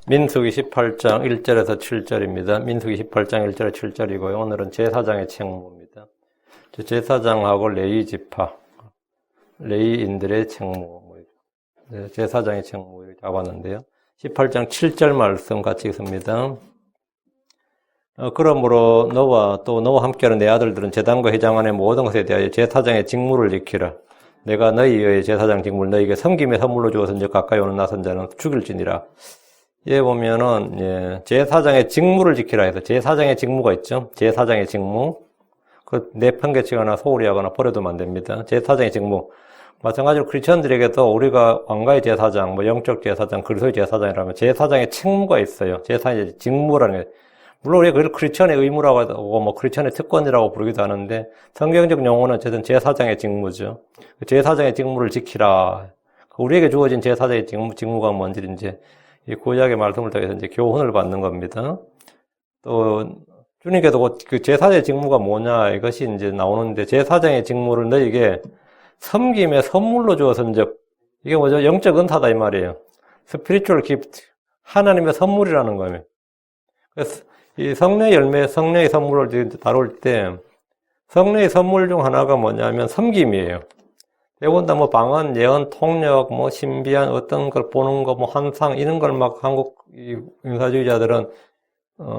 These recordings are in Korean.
민수기 18장 1절에서 7절입니다. 민수기 18장 1절에서 7절이고요. 오늘은 제사장의 책무입니다. 제사장하고 레위 지파, 레위인들의 책무, 제사장의 책무 이렇게 잡았는데요. 18장 7절 말씀 같이 읽습니다. 그러므로 너와 또 너와 함께하는 내 아들들은 제단과 회장 안의 모든 것에 대하여 제사장의 직무를 지키라. 내가 너희의 제사장 직무를 너희에게 섬김의 선물로 주어서 가까이 오는 나선 자는 죽일지니라. 예, 보면은, 제사장의 직무를 지키라 해서, 제사장의 직무가 있죠? 제사장의 직무. 내팽개치거나 소홀히 하거나 버려두면 안 됩니다. 제사장의 직무. 마찬가지로 크리스천들에게도 우리가 왕가의 제사장, 영적 제사장, 그리스도의 제사장이라면 제사장의 책무가 있어요. 제사장의 직무라는 게. 물론 우리가 그걸 크리스천의 의무라고 하고, 크리스천의 특권이라고 부르기도 하는데, 성경적 용어는 어쨌든 제사장의 직무죠. 제사장의 직무를 지키라. 우리에게 주어진 제사장의 직무가 뭔지 이제, 이 구약의 말씀을 통해서 이제 교훈을 받는 겁니다. 또, 주님께도 그 제사장의 직무가 뭐냐, 이것이 이제 나오는데, 제사장의 직무를 너에게 섬김의 선물로 주어서 이게 뭐죠? 영적 은사다, 이 말이에요. 스피리추얼 기프트. 하나님의 선물이라는 거예요. 그래서 이 성령의 열매, 성령의 선물을 다룰 때, 성령의 선물 중 하나가 뭐냐면 섬김이에요. 대부분 다 방언, 예언, 통역, 신비한 어떤 걸 보는 거, 환상, 이런 걸 한국 인사주의자들은,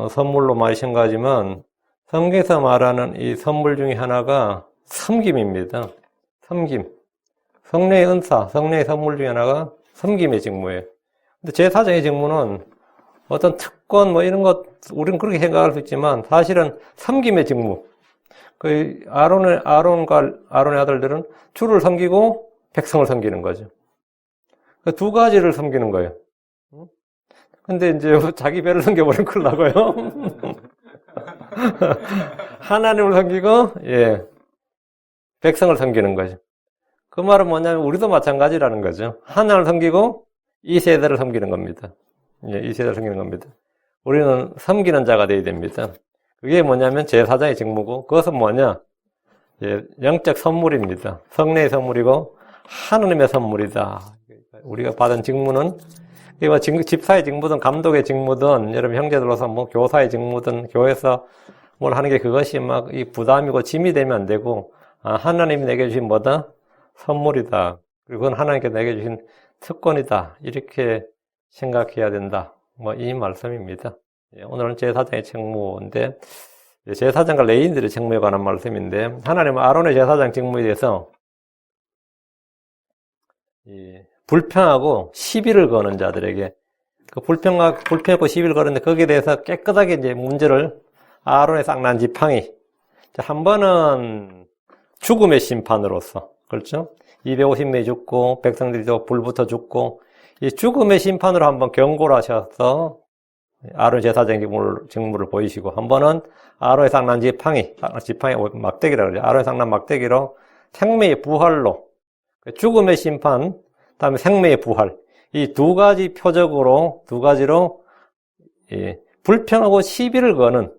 선물로 많이 생각하지만, 성경에서 말하는 이 선물 중에 하나가 섬김입니다. 섬김. 성령의 은사, 성령의 선물 중에 하나가 섬김의 직무예요. 근데 제사장의 직무는 어떤 특권, 이런 것, 우리는 그렇게 생각할 수 있지만, 사실은 섬김의 직무. 아론의 아들들은 주를 섬기고 백성을 섬기는 거죠. 두 가지를 섬기는 거예요. 근데 이제 자기 배를 섬겨버리면 큰일 나고요. 하나님을 섬기고, 백성을 섬기는 거죠. 그 말은 뭐냐면 우리도 마찬가지라는 거죠. 하나님을 섬기고 이 세대를 섬기는 겁니다. 이 세대를 섬기는 겁니다. 우리는 섬기는 자가 되어야 됩니다. 그게 뭐냐면 제사장의 직무고, 그것은 뭐냐? 영적 선물입니다. 성령의 선물이고, 하느님의 선물이다. 우리가 받은 직무는, 집사의 직무든, 감독의 직무든, 여러분 형제들로서 교사의 직무든, 교회에서 뭘 하는 게 그것이 이 부담이고 짐이 되면 안 되고, 하나님이 내게 주신 뭐다? 선물이다. 그리고 그건 하나님께 내게 주신 특권이다. 이렇게 생각해야 된다. 이 말씀입니다. 오늘은 제사장의 책무인데, 제사장과 레위인들의 책무에 관한 말씀인데, 하나님은 아론의 제사장 직무에 대해서 불평하고 시비를 거는 자들에게, 불평하고 시비를 거는데 거기에 대해서 깨끗하게 이제 문제를 아론의 쌍난 지팡이, 한 번은 죽음의 심판으로서, 그렇죠? 250명이 죽고 백성들이 또 불부터 죽고, 이 죽음의 심판으로 한번 경고를 하셔서 아론 제사장 직무를 보이시고, 한 번은 아론의 쌍난 지팡이 막대기라고 그러죠. 아론의 쌍난 막대기로 생명의 부활로, 죽음의 심판, 그다음에 생명의 부활, 이 두 가지로 불평하고 시비를 거는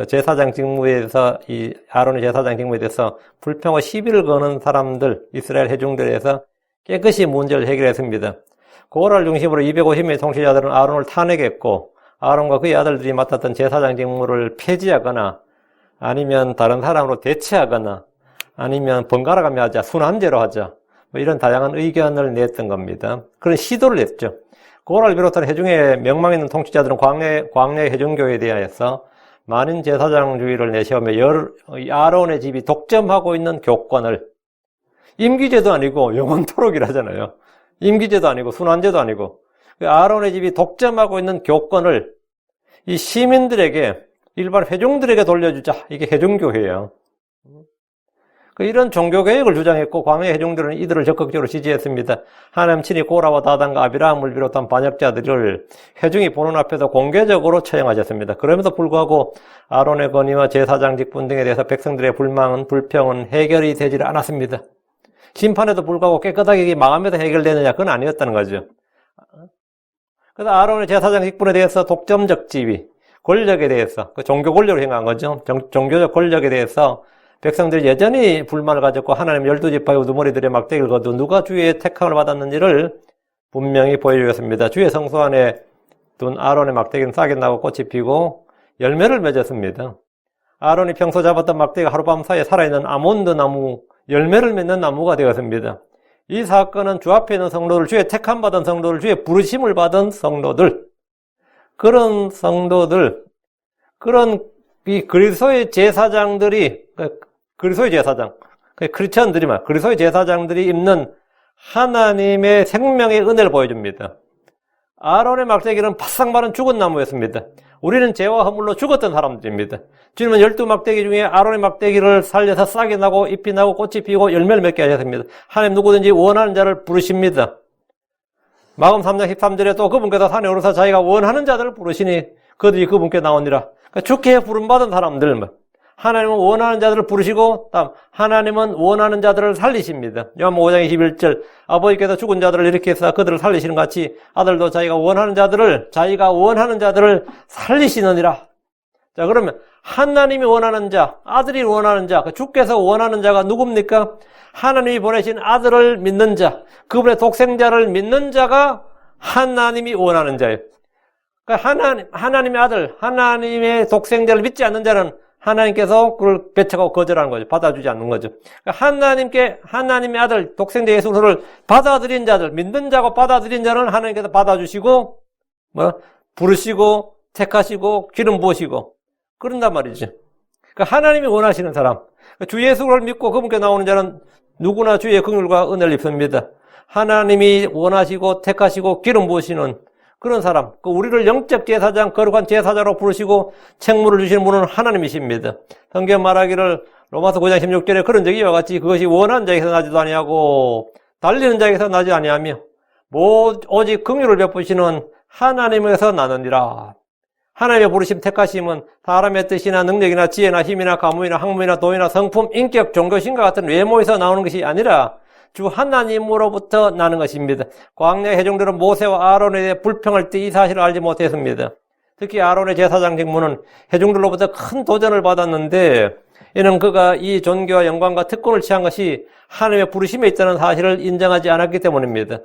제사장 직무에 대해서, 이 아론의 제사장 직무에 대해서 불평하고 시비를 거는 사람들, 이스라엘 회중들에서 깨끗이 문제를 해결했습니다. 고라를 중심으로 250명의 통치자들은 아론을 탄핵했고, 아론과 그의 아들들이 맡았던 제사장 직무를 폐지하거나, 아니면 다른 사람으로 대체하거나, 아니면 번갈아가며 하자, 순환제로 하자, 이런 다양한 의견을 냈던 겁니다. 그런 시도를 했죠. 고라를 비롯한 회중의 명망 있는 통치자들은 광야 회중교회에 대하여서 만인 제사장주의를 내세우며 아론의 집이 독점하고 있는 교권을, 임기제도 아니고 영원토록이라잖아요. 임기제도 아니고 순환제도 아니고 아론의 집이 독점하고 있는 교권을 이 시민들에게, 일반 회중들에게 돌려주자. 이게 회중교회예요. 이런 종교개혁을 주장했고, 광야 회중들은 이들을 적극적으로 지지했습니다. 하나님 친히 고라와 다단과 아비라함을 비롯한 반역자들을 회중이 보는 앞에서 공개적으로 처형하셨습니다. 그럼에도 불구하고 아론의 권위와 제사장 직분 등에 대해서 백성들의 불평은 해결이 되질 않았습니다. 심판에도 불구하고 깨끗하게 마음에서 해결되느냐? 그건 아니었다는 거죠. 그래서 아론의 제사장 직분에 대해서 독점적 지위, 권력에 대해서, 종교 권력으로 행한 거죠. 종교적 권력에 대해서 백성들이 여전히 불만을 가졌고, 하나님 12지파의 우두머리들의 막대기를 거두 누가 주의 택함을 받았는지를 분명히 보여주었습니다. 주의 성소 안에 둔 아론의 막대기는 싹이 나고 꽃이 피고 열매를 맺었습니다. 아론이 평소 잡았던 막대기가 하룻밤 사이에 살아있는 아몬드 나무, 열매를 맺는 나무가 되었습니다. 이 사건은 주 앞에 있는 성도들, 주의 택함 받은 성도들, 주의 부르심을 받은 성도들, 그런 성도들, 그런 이 그리스도의 제사장들이, 그리스도의 제사장, 크리스천들이 말, 그리스도의 제사장들이 입는 하나님의 생명의 은혜를 보여줍니다. 아론의 막대기는 바싹 마른 죽은 나무였습니다. 우리는 죄와 허물로 죽었던 사람들입니다. 주님은 12막대기 중에 아론의 막대기를 살려서 싹이 나고 잎이 나고 꽃이 피고 열매를 맺게 하셨습니다. 하나님 누구든지 원하는 자를 부르십니다. 마금 3장 13절에 또 그분께서 산에 오르사 자기가 원하는 자들을 부르시니 그들이 그분께 나오니라. 그러니까 주께 부름받은 사람들, 하나님은 원하는 자들을 부르시고 다음 하나님은 원하는 자들을 살리십니다. 요한복음 5장 21절 아버지께서 죽은 자들을 일으켜서 그들을 살리시는 같이 아들도 자기가 원하는 자들을 살리시느니라. 자, 그러면 하나님이 원하는 자, 아들이 원하는 자, 주께서 원하는 자가 누굽니까? 하나님이 보내신 아들을 믿는 자, 그분의 독생자를 믿는 자가 하나님이 원하는 자예요. 그러니까 하나님의 아들, 하나님의 독생자를 믿지 않는 자는 하나님께서 그걸 배척하고 거절하는 거죠. 받아주지 않는 거죠. 그러니까 하나님의 아들, 독생자 예수 그리스도를 받아들인 자들, 믿는 자고 받아들인 자는 하나님께서 받아주시고, 부르시고, 택하시고, 기름 부으시고, 그런단 말이죠. 그러니까 하나님이 원하시는 사람, 주 예수를 믿고 그분께 나오는 자는 누구나 주의 긍휼과 은혜를 입습니다. 하나님이 원하시고, 택하시고, 기름 부으시는 그런 사람, 우리를 영적 제사장, 거룩한 제사장으로 부르시고 책무를 주시는 분은 하나님이십니다. 성경 말하기를 로마서 9장 16절에 그런 적이 이와 같이 그것이 원하는 자에게서 나지도 아니하고 달리는 자에게서 나지 아니하며 오직 긍휼을 베푸시는 하나님에게서 나느니라. 하나님의 부르심 택하심은 사람의 뜻이나 능력이나 지혜나 힘이나 가문이나 학문이나 돈이나 성품, 인격, 종교심과 같은 외모에서 나오는 것이 아니라 주 하나님으로부터 나는 것입니다. 광야 회중들은 모세와 아론에 대해 불평할 때 이 사실을 알지 못했습니다. 특히 아론의 제사장 직무는 회중들로부터 큰 도전을 받았는데 이는 그가 이 존귀와 영광과 특권을 취한 것이 하나님의 부르심에 있다는 사실을 인정하지 않았기 때문입니다.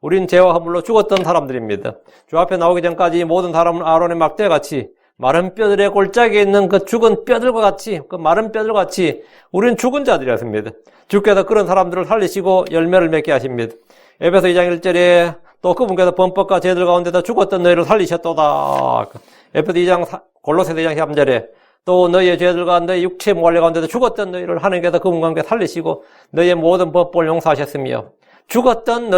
우린 죄와 허물로 죽었던 사람들입니다. 주 앞에 나오기 전까지 모든 사람은 아론의 막대와 같이 마른 뼈들의 골짜기에 있는 그 죽은 뼈들과 같이, 그 마른 뼈들과 같이 우리는 죽은 자들이었습니다. 주께서 그런 사람들을 살리시고 열매를 맺게 하십니다. 에베소 2장 1절에 또 그분께서 범법과 죄들 가운데서 죽었던 너희를 살리셨도다. 에베소 2장, 골로새서 2장 3절에 또 너희의 죄들과 너희 육체 모할례 가운데서 죽었던 너희를 하나님께서 그분과 함께 살리시고 너희의 모든 법법을 용서하셨으며 죽었던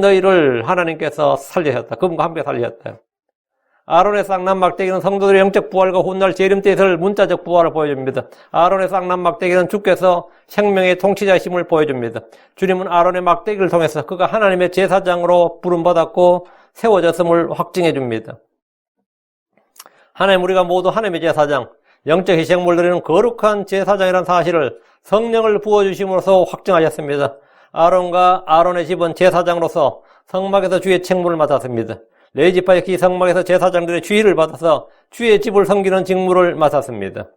너희를 하나님께서 살리셨다. 그분과 함께 살리셨다. 아론의 쌍난 막대기는 성도들의 영적 부활과 훗날 재림 때 있을 문자적 부활을 보여줍니다. 아론의 쌍난 막대기는 주께서 생명의 통치자심을 보여줍니다. 주님은 아론의 막대기를 통해서 그가 하나님의 제사장으로 부름받았고 세워졌음을 확증해 줍니다. 하나님, 우리가 모두 하나님의 제사장, 영적 희생물 드리는 거룩한 제사장이라는 사실을 성령을 부어주심으로써 확증하셨습니다. 아론과 아론의 집은 제사장으로서 성막에서 주의 책무를 맡았습니다. 레위지파의 기성막에서 제사장들의 주의를 받아서 주의 집을 섬기는 직무를 맡았습니다.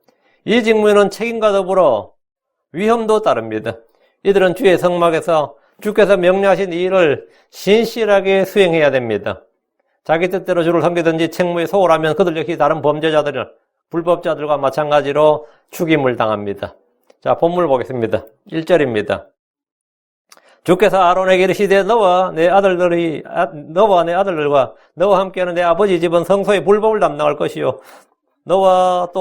이 직무에는 책임과 더불어 위험도 따릅니다. 이들은 주의 성막에서 주께서 명령하신 일을 신실하게 수행해야 됩니다. 자기 뜻대로 주를 섬기든지 책무에 소홀하면 그들 역시 다른 범죄자들은 불법자들과 마찬가지로 죽임을 당합니다. 자, 본문을 보겠습니다. 1절입니다. 주께서 아론에게 이르시되 너와 내 아들들과 너와 함께하는 내 아버지 집은 성소의 불법을 담당할 것이요 너와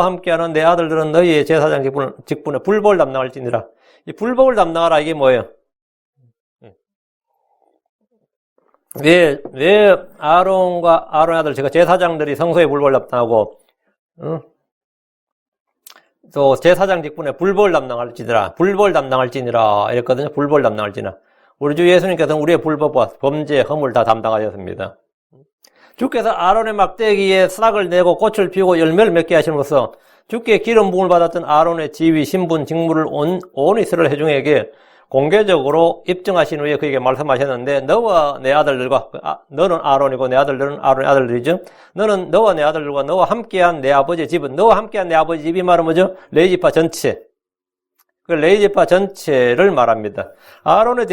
함께하는 내 아들들은 너희의 제사장 직분에 불법을 담당할지니라. 이 불법을 담당하라, 이게 뭐예요? 왜 아론과 아론의 아들 제사장들이 성소의 불법을 담당하고 또 제사장 직분에 불법을 담당할지니라 이랬거든요. 불법을 담당할지니라. 우리 주 예수님께서는 우리의 불법과 범죄, 허물 다 담당하셨습니다. 주께서 아론의 막대기에 싹을 내고 꽃을 피우고 열매를 맺게 하심으로써 주께 기름 부음을 받았던 아론의 지위, 신분, 직무를 온 이스라엘 회중에게 공개적으로 입증하신 후에 그에게 말씀하셨는데 너와 내 아들들과 너는 아론이고 내 아들들은 아론의 아들들이죠. 너와 내 아들들과 너와 함께한 내 아버지의 집은 너와 함께한 내 아버지 집이 말은 뭐죠? 레위지파 전체. 그 레위지파 전체를 말합니다. 아론이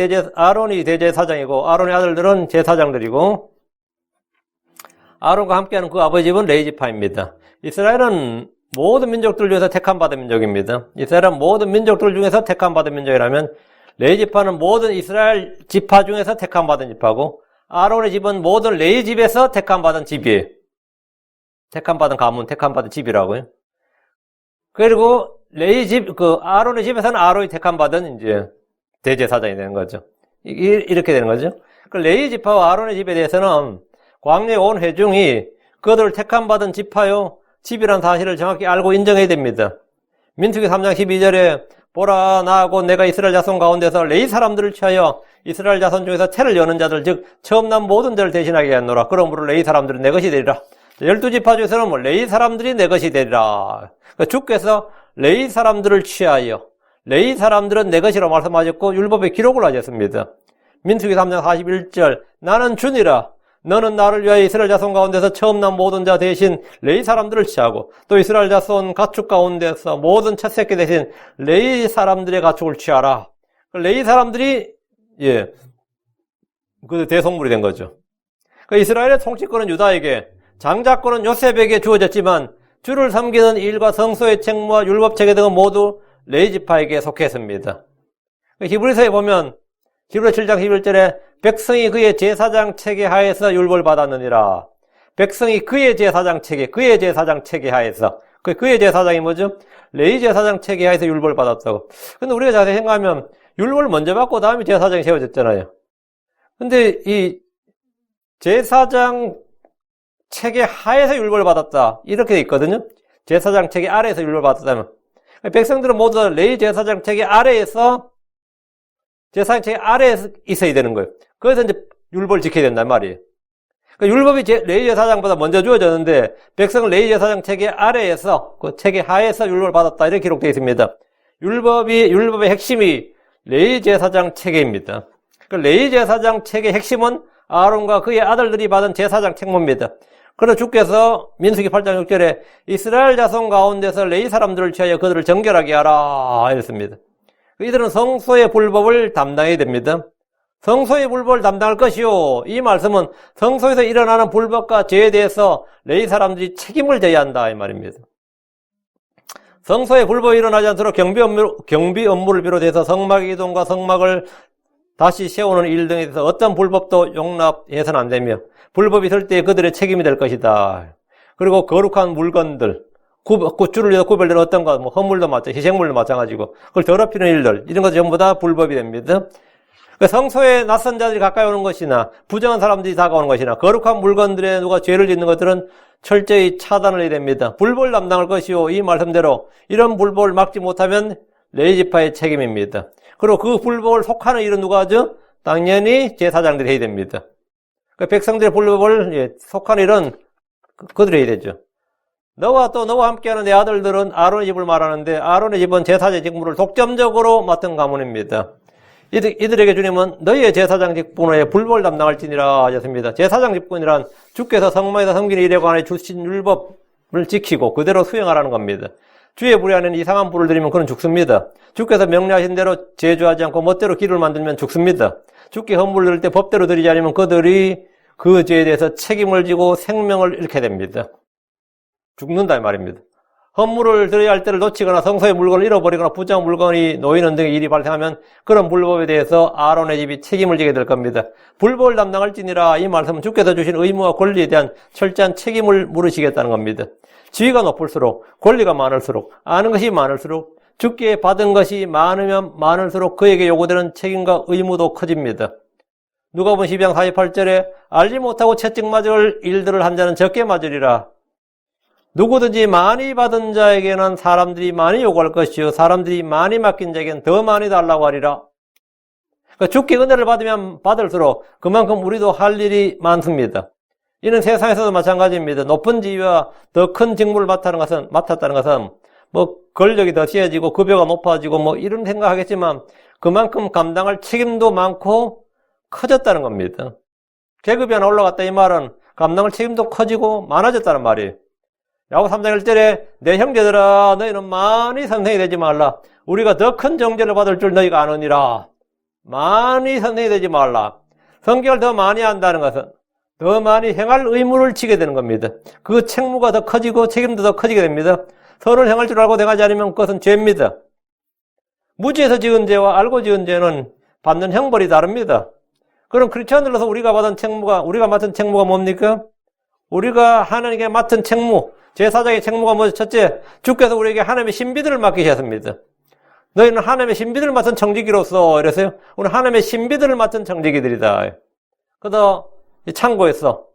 대제사장이고 아론의 아들들은 제사장들이고 아론과 함께하는 그 아버지 집은 레위 지파입니다. 이스라엘은 모든 민족들 중에서 택함받은 민족입니다. 이스라엘은 모든 민족들 중에서 택함받은 민족이라면 레위 지파는 모든 이스라엘 지파 중에서 택함받은 지파고 아론의 집은 모든 레위 집에서 택함받은 집이에요. 택함받은 가문, 택함받은 집이라고요. 그리고 레위 집, 아론의 집에서는 아론이 택함받은 이제 대제사장이 되는 거죠. 이렇게 되는 거죠. 그 레위 지파와 아론의 집에 대해서는 광야의 온 회중이 그들을 택함받은 지파요, 집이라는 사실을 정확히 알고 인정해야 됩니다. 민수기 3장 12절에 보라, 나하고 내가 이스라엘 자손 가운데서 레위 사람들을 취하여 이스라엘 자손 중에서 태를 여는 자들, 즉 처음 난 모든 자를 대신하게 하노라. 그러므로 레위 사람들은 내 것이 되리라. 12지파 중에서는 뭐 레위 사람들이 내 것이 되리라. 주께서 레위 사람들을 취하여 레위 사람들은 내 것이라고 말씀하셨고 율법에 기록을 하셨습니다. 민수기 3장 41절 나는 주니라. 너는 나를 위하여 이스라엘 자손 가운데서 처음 난 모든 자 대신 레위 사람들을 취하고 또 이스라엘 자손 가축 가운데서 모든 첫 새끼 대신 레위 사람들의 가축을 취하라. 레위 사람들이 그 대성물이 된 거죠. 이스라엘의 통치권은 유다에게, 장자권은 요셉에게 주어졌지만 주를 섬기는 일과 성소의 책무와 율법 체계 등은 모두 레위 지파에게 속했습니다. 히브리서에 보면 히브리 7장 11절에 백성이 그의 제사장 체계 하에서 율법을 받았느니라. 백성이 그의 제사장 체계 하에서. 그의 제사장이 뭐죠? 레위 제사장 체계 하에서 율법을 받았다고. 근데 우리가 자세히 생각하면 율법을 먼저 받고 다음에 제사장이 세워졌잖아요. 근데 이 제사장 체계 하에서 율법을 받았다. 이렇게 돼 있거든요. 제사장 체계 아래에서 율법을 받았다면. 백성들은 모두 레위 제사장 체계 아래에서 제사장 체계 아래에 있어야 되는 거예요. 그래서 이제 율법을 지켜야 된단 말이에요. 그러니까 율법이 레위 제사장보다 먼저 주어졌는데 백성은 레위 제사장 체계 아래에서 그 체계 하에서 율법을 받았다 이렇게 기록되어 있습니다. 율법의 핵심이 레위 제사장 체계입니다. 그러니까 레위 제사장 체계의 핵심은 아론과 그의 아들들이 받은 제사장 책무입니다. 그래서 주께서 민수기 8장 6절에 이스라엘 자손 가운데서 레위 사람들을 취하여 그들을 정결하게 하라 이랬습니다. 이들은 성소의 불법을 담당해야 됩니다. 성소의 불법을 담당할 것이요. 이 말씀은 성소에서 일어나는 불법과 죄에 대해서 레위 사람들이 책임을 져야 한다 이 말입니다. 성소의 불법이 일어나지 않도록 경비 업무를 비롯해서 성막 이동과 성막을 다시 세우는 일 등에 대해서 어떤 불법도 용납해서는 안 되며 불법이 있을 때 그들의 책임이 될 것이다. 그리고 거룩한 물건들, 줄을 위해서 구별되는 어떤 것, 헌물도 마찬가지고 희생물도 마찬가지고 그걸 더럽히는 일들 이런 것 전부 다 불법이 됩니다. 성소에 낯선 자들이 가까이 오는 것이나 부정한 사람들이 다가오는 것이나 거룩한 물건들에 누가 죄를 짓는 것들은 철저히 차단을 해야 됩니다. 불법을 담당할 것이요. 이 말씀대로 이런 불법을 막지 못하면 레위 지파의 책임입니다. 그리고 그 불법을 속하는 일은 누가 하죠? 당연히 제사장들이 해야 됩니다. 백성들의 불법을 속하는 일은 그들이 해야 되죠. 너와 함께하는 내 아들들은 아론의 집을 말하는데 아론의 집은 제사장 직무를 독점적으로 맡은 가문입니다. 이들에게 주님은 너희의 제사장 직분에 불법을 담당할지니라 하셨습니다. 제사장 직분이란 주께서 성막에서 섬기는 일에 관해 주신 율법을 지키고 그대로 수행하라는 겁니다. 주의 불에 안에는 이상한 불을 들이면 그는 죽습니다. 주께서 명령하신 대로 제주하지 않고 멋대로 기를 만들면 죽습니다. 주께 헌물을 드릴 때 법대로 드리지 않으면 그들이 그 죄에 대해서 책임을 지고 생명을 잃게 됩니다. 죽는다 이 말입니다. 헌물을 드려야 할 때를 놓치거나 성소의 물건을 잃어버리거나 부정한 물건이 놓이는 등의 일이 발생하면 그런 불법에 대해서 아론의 집이 책임을 지게 될 겁니다. 불법을 담당할지니라 이 말씀은 주께서 주신 의무와 권리에 대한 철저한 책임을 물으시겠다는 겁니다. 지위가 높을수록 권리가 많을수록 아는 것이 많을수록 주께 받은 것이 많으면 많을수록 그에게 요구되는 책임과 의무도 커집니다. 누가복음 12장 48절에 알지 못하고 채찍 맞을 일들을 한 자는 적게 맞으리라. 누구든지 많이 받은 자에게는 사람들이 많이 요구할 것이요 사람들이 많이 맡긴 자에게는 더 많이 달라고 하리라. 그러니까 주께 은혜를 받으면 받을수록 그만큼 우리도 할 일이 많습니다. 이는 세상에서도 마찬가지입니다. 높은 지위와 더 큰 직무를 맡았다는 것은 권력이 더 세지고 급여가 높아지고 이런 생각하겠지만 그만큼 감당할 책임도 많고 커졌다는 겁니다. 계급이 하나 올라갔다 이 말은 감당할 책임도 커지고 많아졌다는 말이에요. 야고보 3장 1절에 내 형제들아 너희는 많이 선생이 되지 말라. 우리가 더 큰 정죄를 받을 줄 너희가 아느니라. 많이 선생이 되지 말라. 성경을 더 많이 한다는 것은 더 많이 행할 의무를 지게 되는 겁니다. 그 책무가 더 커지고 책임도 더 커지게 됩니다. 선을 행할 줄 알고 행하지 않으면 그것은 죄입니다. 무지에서 지은 죄와 알고 지은 죄는 받는 형벌이 다릅니다. 그럼 크리스천들로서 우리가 맡은 책무가 뭡니까? 우리가 하나님께 맡은 책무, 제사장의 책무가 뭐죠? 첫째, 주께서 우리에게 하나님의 신비들을 맡기셨습니다. 너희는 하나님의 신비들을 맡은 청지기로서 이래서요. 우리 하나님의 신비들을 맡은 청지기들이다. 그래서 창고에서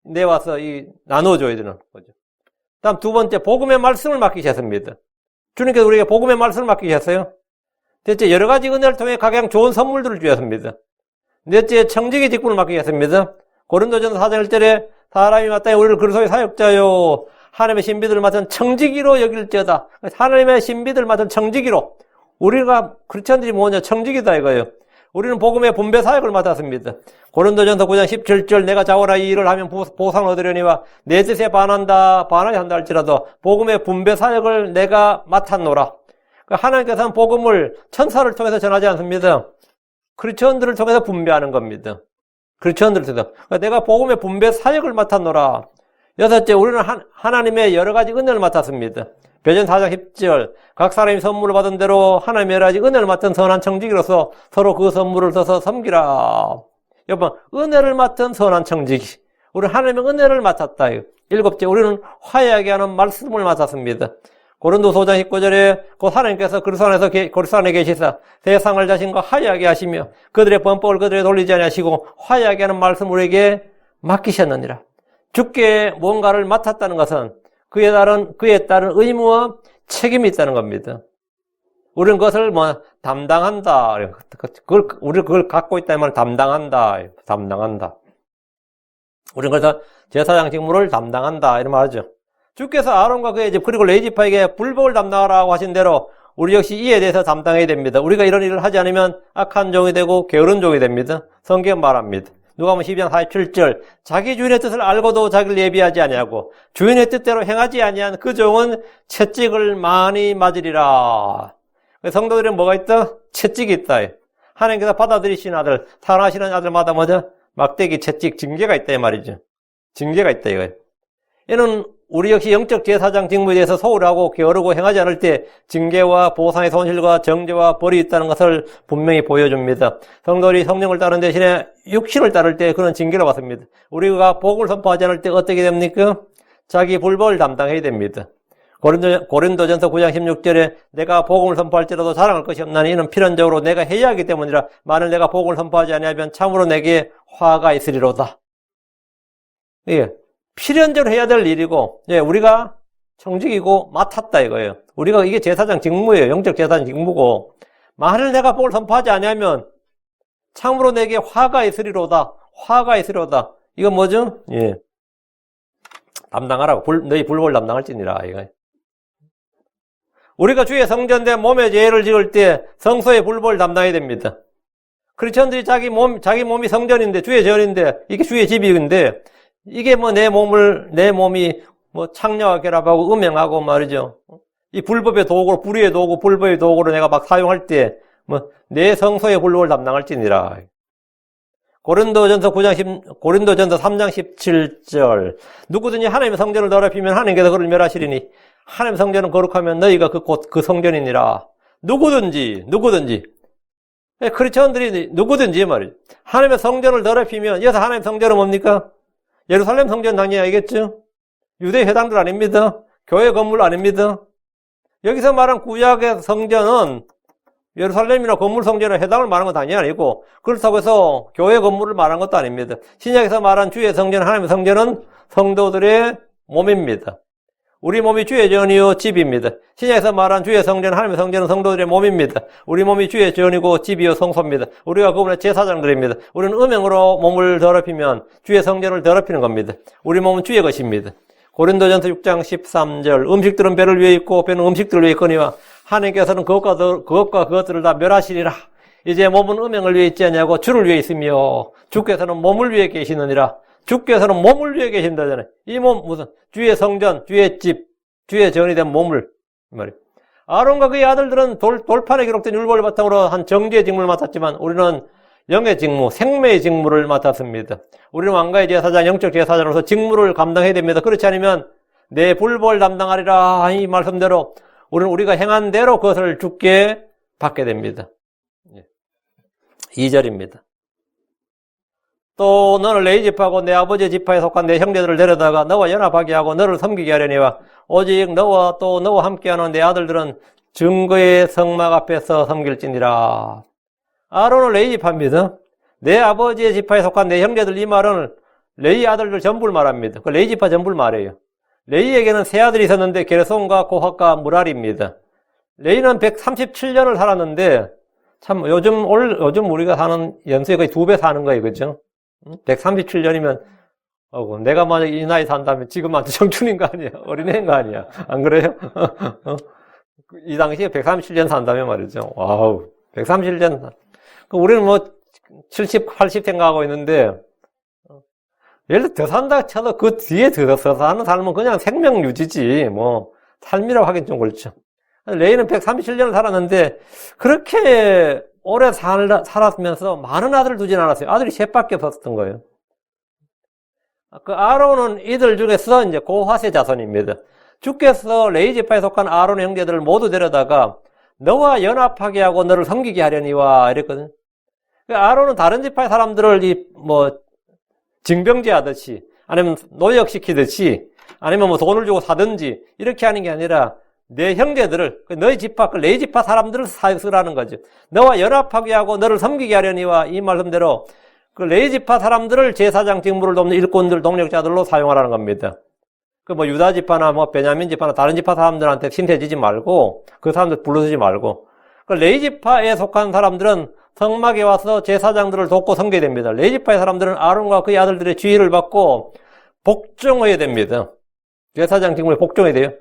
내와서 나눠줘야 되는 거죠. 다음 두 번째, 복음의 말씀을 맡기셨습니다. 주님께서 우리에게 복음의 말씀을 맡기셨어요. 셋째, 여러 가지 은혜를 통해 각양 좋은 선물들을 주셨습니다. 넷째, 청지기 직분을 맡기셨습니다. 고린도전서 4장 1절에 사람이 마땅히 우리를 그리스도의 사역자요 하나님의 신비들을 맡은 청지기로 여길지어다. 하나님의 신비들을 맡은 청지기로. 우리가 크리스천들이 뭐냐? 청지기다 이거예요. 우리는 복음의 분배 사역을 맡았습니다. 고린도전서 9장 17절 내가 자오라 이 일을 하면 보상을 얻으려니와 내 뜻에 반하야 한다 할지라도 복음의 분배 사역을 내가 맡았노라. 하나님께서는 복음을 천사를 통해서 전하지 않습니다. 크리스천들을 통해서 분배하는 겁니다. 크리스천들을 통해서. 내가 복음의 분배 사역을 맡았노라. 여섯째, 우리는 하나님의 여러 가지 은혜를 맡았습니다. 베드로 4장 10절 각 사람이 선물을 받은 대로 하나님의 여러 가지 은혜를 맡은 선한 청지기로서 서로 그 선물을 써서 섬기라. 여러분, 은혜를 맡은 선한 청지기. 우리는 하나님의 은혜를 맡았다. 일곱째, 우리는 화해하게 하는 말씀을 맡았습니다. 고린도서 5장 19절에 곧 하나님께서 그리스도 안에 계시사 세상을 자신과 화해하게 하시며 그들의 범법을 그들에게 돌리지 아니하시고 화해하게 하는 말씀을 우리에게 맡기셨느니라. 주께 뭔가를 맡았다는 것은 그에 따른 의무와 책임이 있다는 겁니다. 우리는 그것을 담당한다. 우리는 그걸 갖고 있다는 말을 담당한다. 우리는 그래서 제사장 직무를 담당한다. 이런 말하죠. 주께서 아론과 그의 집 그리고 레위지파에게 불복을 담당하라고 하신 대로 우리 역시 이에 대해서 담당해야 됩니다. 우리가 이런 일을 하지 않으면 악한 종이 되고 게으른 종이 됩니다. 성경 말합니다. 누가복음 12장 47절 자기 주인의 뜻을 알고도 자기를 예비하지 아니하고 주인의 뜻대로 행하지 아니한 그 종은 채찍을 많이 맞으리라. 성도들은 뭐가 있다? 채찍이 있다. 하나님께서 받아들이신 아들, 사랑하시는 아들마다 뭐죠? 막대기, 채찍, 징계가 있다 이 말이죠. 징계가 있다 이거예요. 이는 우리 역시 영적 제사장 직무에 대해서 소홀하고 게으르고 행하지 않을 때 징계와 보상의 손실과 정죄와 벌이 있다는 것을 분명히 보여줍니다. 성도들이 성령을 따르는 대신에 육신을 따를 때 그런 징계를 받습니다. 우리가 복을 선포하지 않을 때 어떻게 됩니까? 자기 불법을 담당해야 됩니다. 고린도전서 9장 16절에 내가 복음을 선포할지라도 자랑할 것이 없나니 이는 필연적으로 내가 해야 하기 때문이라 만일 내가 복음을 선포하지 아니하면 참으로 내게 화가 있으리로다. 예. 필연적으로 해야 될 일이고, 예, 우리가 청직이고 맡았다 이거예요. 우리가 이게 제사장 직무예요. 영적 제사장 직무고, 만일 내가 복을 선포하지 않으면 참으로 내게 화가 있으리로다. 화가 있으리로다. 이건 뭐죠? 예, 담당하라고. 너희 불법을 담당할지니라 이거. 우리가 주의 성전된 몸의 죄를 지을 때 성소의 불법을 담당해야 됩니다. 크리스천들이 자기 몸이 성전인데 주의 전인데 이게 주의 집인데. 이게 내 몸이 창녀와 결합하고 음행하고 말이죠. 이 불법의 도구로, 불의의 도구, 불법의 도구로 내가 막 사용할 때, 내 성소의 불법을 담당할지니라. 고린도전서 3장 17절. 누구든지 하나님의 성전을 더럽히면 하나님께서 그를 멸하시리니, 하나님의 성전은 거룩하면 너희가 곧 그 성전이니라. 누구든지. 크리스천들이 누구든지 말이죠. 하나님의 성전을 더럽히면, 여기서 하나님의 성전은 뭡니까? 예루살렘 성전 당연히 알겠죠? 유대 회당들 아닙니다. 교회 건물 아닙니다. 여기서 말한 구약의 성전은 예루살렘이나 건물 성전이나 회당을 말하는 건 당연히 아니고 그렇다고 해서 교회 건물을 말하는 것도 아닙니다. 신약에서 말한 주의 성전, 하나님의 성전은 성도들의 몸입니다. 우리 몸이 주의 전이요 집입니다. 신약에서 말한 주의 성전, 하나님의 성전은 성도들의 몸입니다. 우리 몸이 주의 전이고 집이요 성소입니다. 우리가 그분의 제사장들입니다. 우리는 음행으로 몸을 더럽히면 주의 성전을 더럽히는 겁니다. 우리 몸은 주의 것입니다. 고린도전서 6장 13절 음식들은 배를 위해 있고 배는 음식들을 위해 있거니와 하나님께서는 그것과 그것들을 다 멸하시리라. 이제 몸은 음행을 위해 있지 아니하고 주를 위해 있으며 주께서는 몸을 위해 계시느니라. 주께서는 몸을 위해 계신다잖아요. 이 몸 무슨 주의 성전, 주의 집, 주의 전이 된 몸을 말이에요. 아론과 그의 아들들은 돌판에 기록된 율법을 바탕으로 한 정죄의 직무를 맡았지만 우리는 영의 직무, 생명의 직무를 맡았습니다. 우리는 왕가의 제사장, 영적 제사장으로서 직무를 감당해야 됩니다. 그렇지 않으면 내 불법을 담당하리라 이 말씀대로 우리가 행한 대로 그것을 주께 받게 됩니다. 2절입니다. 또 너를 내 집하고 내 아버지의 집하에 속한 내 형제들을 데려다가 너와 연합하게 하고 너를 섬기게 하려니와 오직 너와 또 너와 함께하는 내 아들들은 증거의 성막 앞에서 섬길지니라. 아론을 레위 지파입니다. 내 아버지의 지파에 속한 내 형제들, 이 말은 레위 아들들 전부를 말합니다. 그 레위 지파 전부를 말해요. 레위에게는 세 아들이 있었는데 게르손과 고핫과 무랄입니다. 레위는 137년을 살았는데 참 요즘 우리가 사는 연수에 거의 2배 사는 거예요. 그죠? 137년이면 내가 만약 이 나이 산다면 지금한테 청춘인 거 아니야? 어린애인 거 아니야? 안 그래요? 이 당시에 137년 산다면 말이죠. 와우, 137년. 우리는 뭐 70, 80 생각하고 있는데 예를 들어 더 산다 쳐도 그 뒤에 더 사는 삶은 그냥 생명 유지지 뭐 삶이라고 하긴 좀 그렇죠. 레이는 137년을 살았는데 그렇게 오래 살았으면서 많은 아들을 두진 않았어요. 아들이 셋밖에 없었던 거예요. 그 아론은 이들 중에서 이제 고핫의 자손입니다. 주께서 레위 지파에 속한 아론의 형제들을 모두 데려다가 너와 연합하게 하고 너를 섬기게 하려니와 이랬거든요. 아론은 다른 지파의 사람들을 징병제 하듯이 아니면 노역시키듯이 아니면 뭐 돈을 주고 사든지 이렇게 하는 게 아니라 내 형제들을 너희 지파, 레위 지파 사람들을 쓰라는 거죠. 너와 연합하게 하고 너를 섬기게 하려니와 이 말씀대로 그 레위 지파 사람들을 제사장 직무를 돕는 일꾼들, 동력자들로 사용하라는 겁니다. 유다 지파나 베냐민 지파나 다른 지파 사람들한테 신세지지 말고 그 사람들 불러주지 말고 레위 지파에 속한 사람들은 성막에 와서 제사장들을 돕고 섬겨야 됩니다. 레위 지파의 사람들은 아론과 그의 아들들의 지휘를 받고 복종해야 됩니다. 제사장 직무에 복종해야 돼요.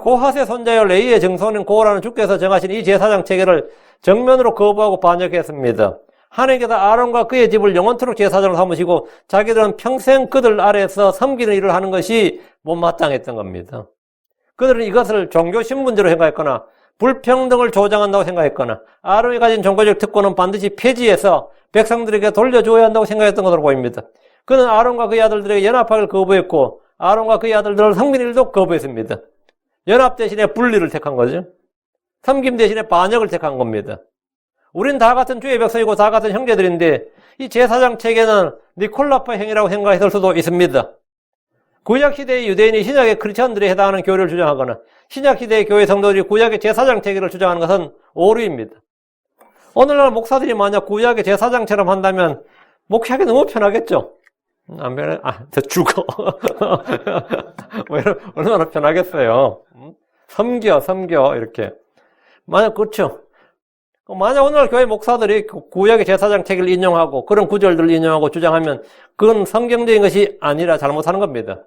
고핫의 손자여 레위의 증손인 고라는 주께서 정하신 이 제사장 체계를 정면으로 거부하고 반역했습니다. 하나님께서 아론과 그의 집을 영원토록 제사장으로 삼으시고 자기들은 평생 그들 아래에서 섬기는 일을 하는 것이 못마땅했던 겁니다. 그들은 이것을 종교 신분제로 생각했거나 불평등을 조장한다고 생각했거나 아론이 가진 종교적 특권은 반드시 폐지해서 백성들에게 돌려줘야 한다고 생각했던 것으로 보입니다. 그는 아론과 그의 아들들에게 연합하기를 거부했고 아론과 그의 아들들을 섬기는 일도 거부했습니다. 연합 대신에 분리를 택한 거죠. 섬김 대신에 반역을 택한 겁니다. 우린 다 같은 주의 백성이고 다 같은 형제들인데 이 제사장 체계는 니콜라파 행위라고 생각했을 수도 있습니다. 구약시대의 유대인이 신약의 크리스천들에 해당하는 교리를 주장하거나 신약시대의 교회 성도들이 구약의 제사장 체계를 주장하는 것은 오류입니다. 오늘날 목사들이 만약 구약의 제사장처럼 한다면 목회하기 너무 편하겠죠? 안 편해? 더 죽어. 얼마나 편하겠어요. 섬겨, 이렇게. 그렇죠. 만약 오늘날 교회 목사들이 구약의 제사장 체계를 인용하고 그런 구절들을 인용하고 주장하면 그건 성경적인 것이 아니라 잘못하는 겁니다.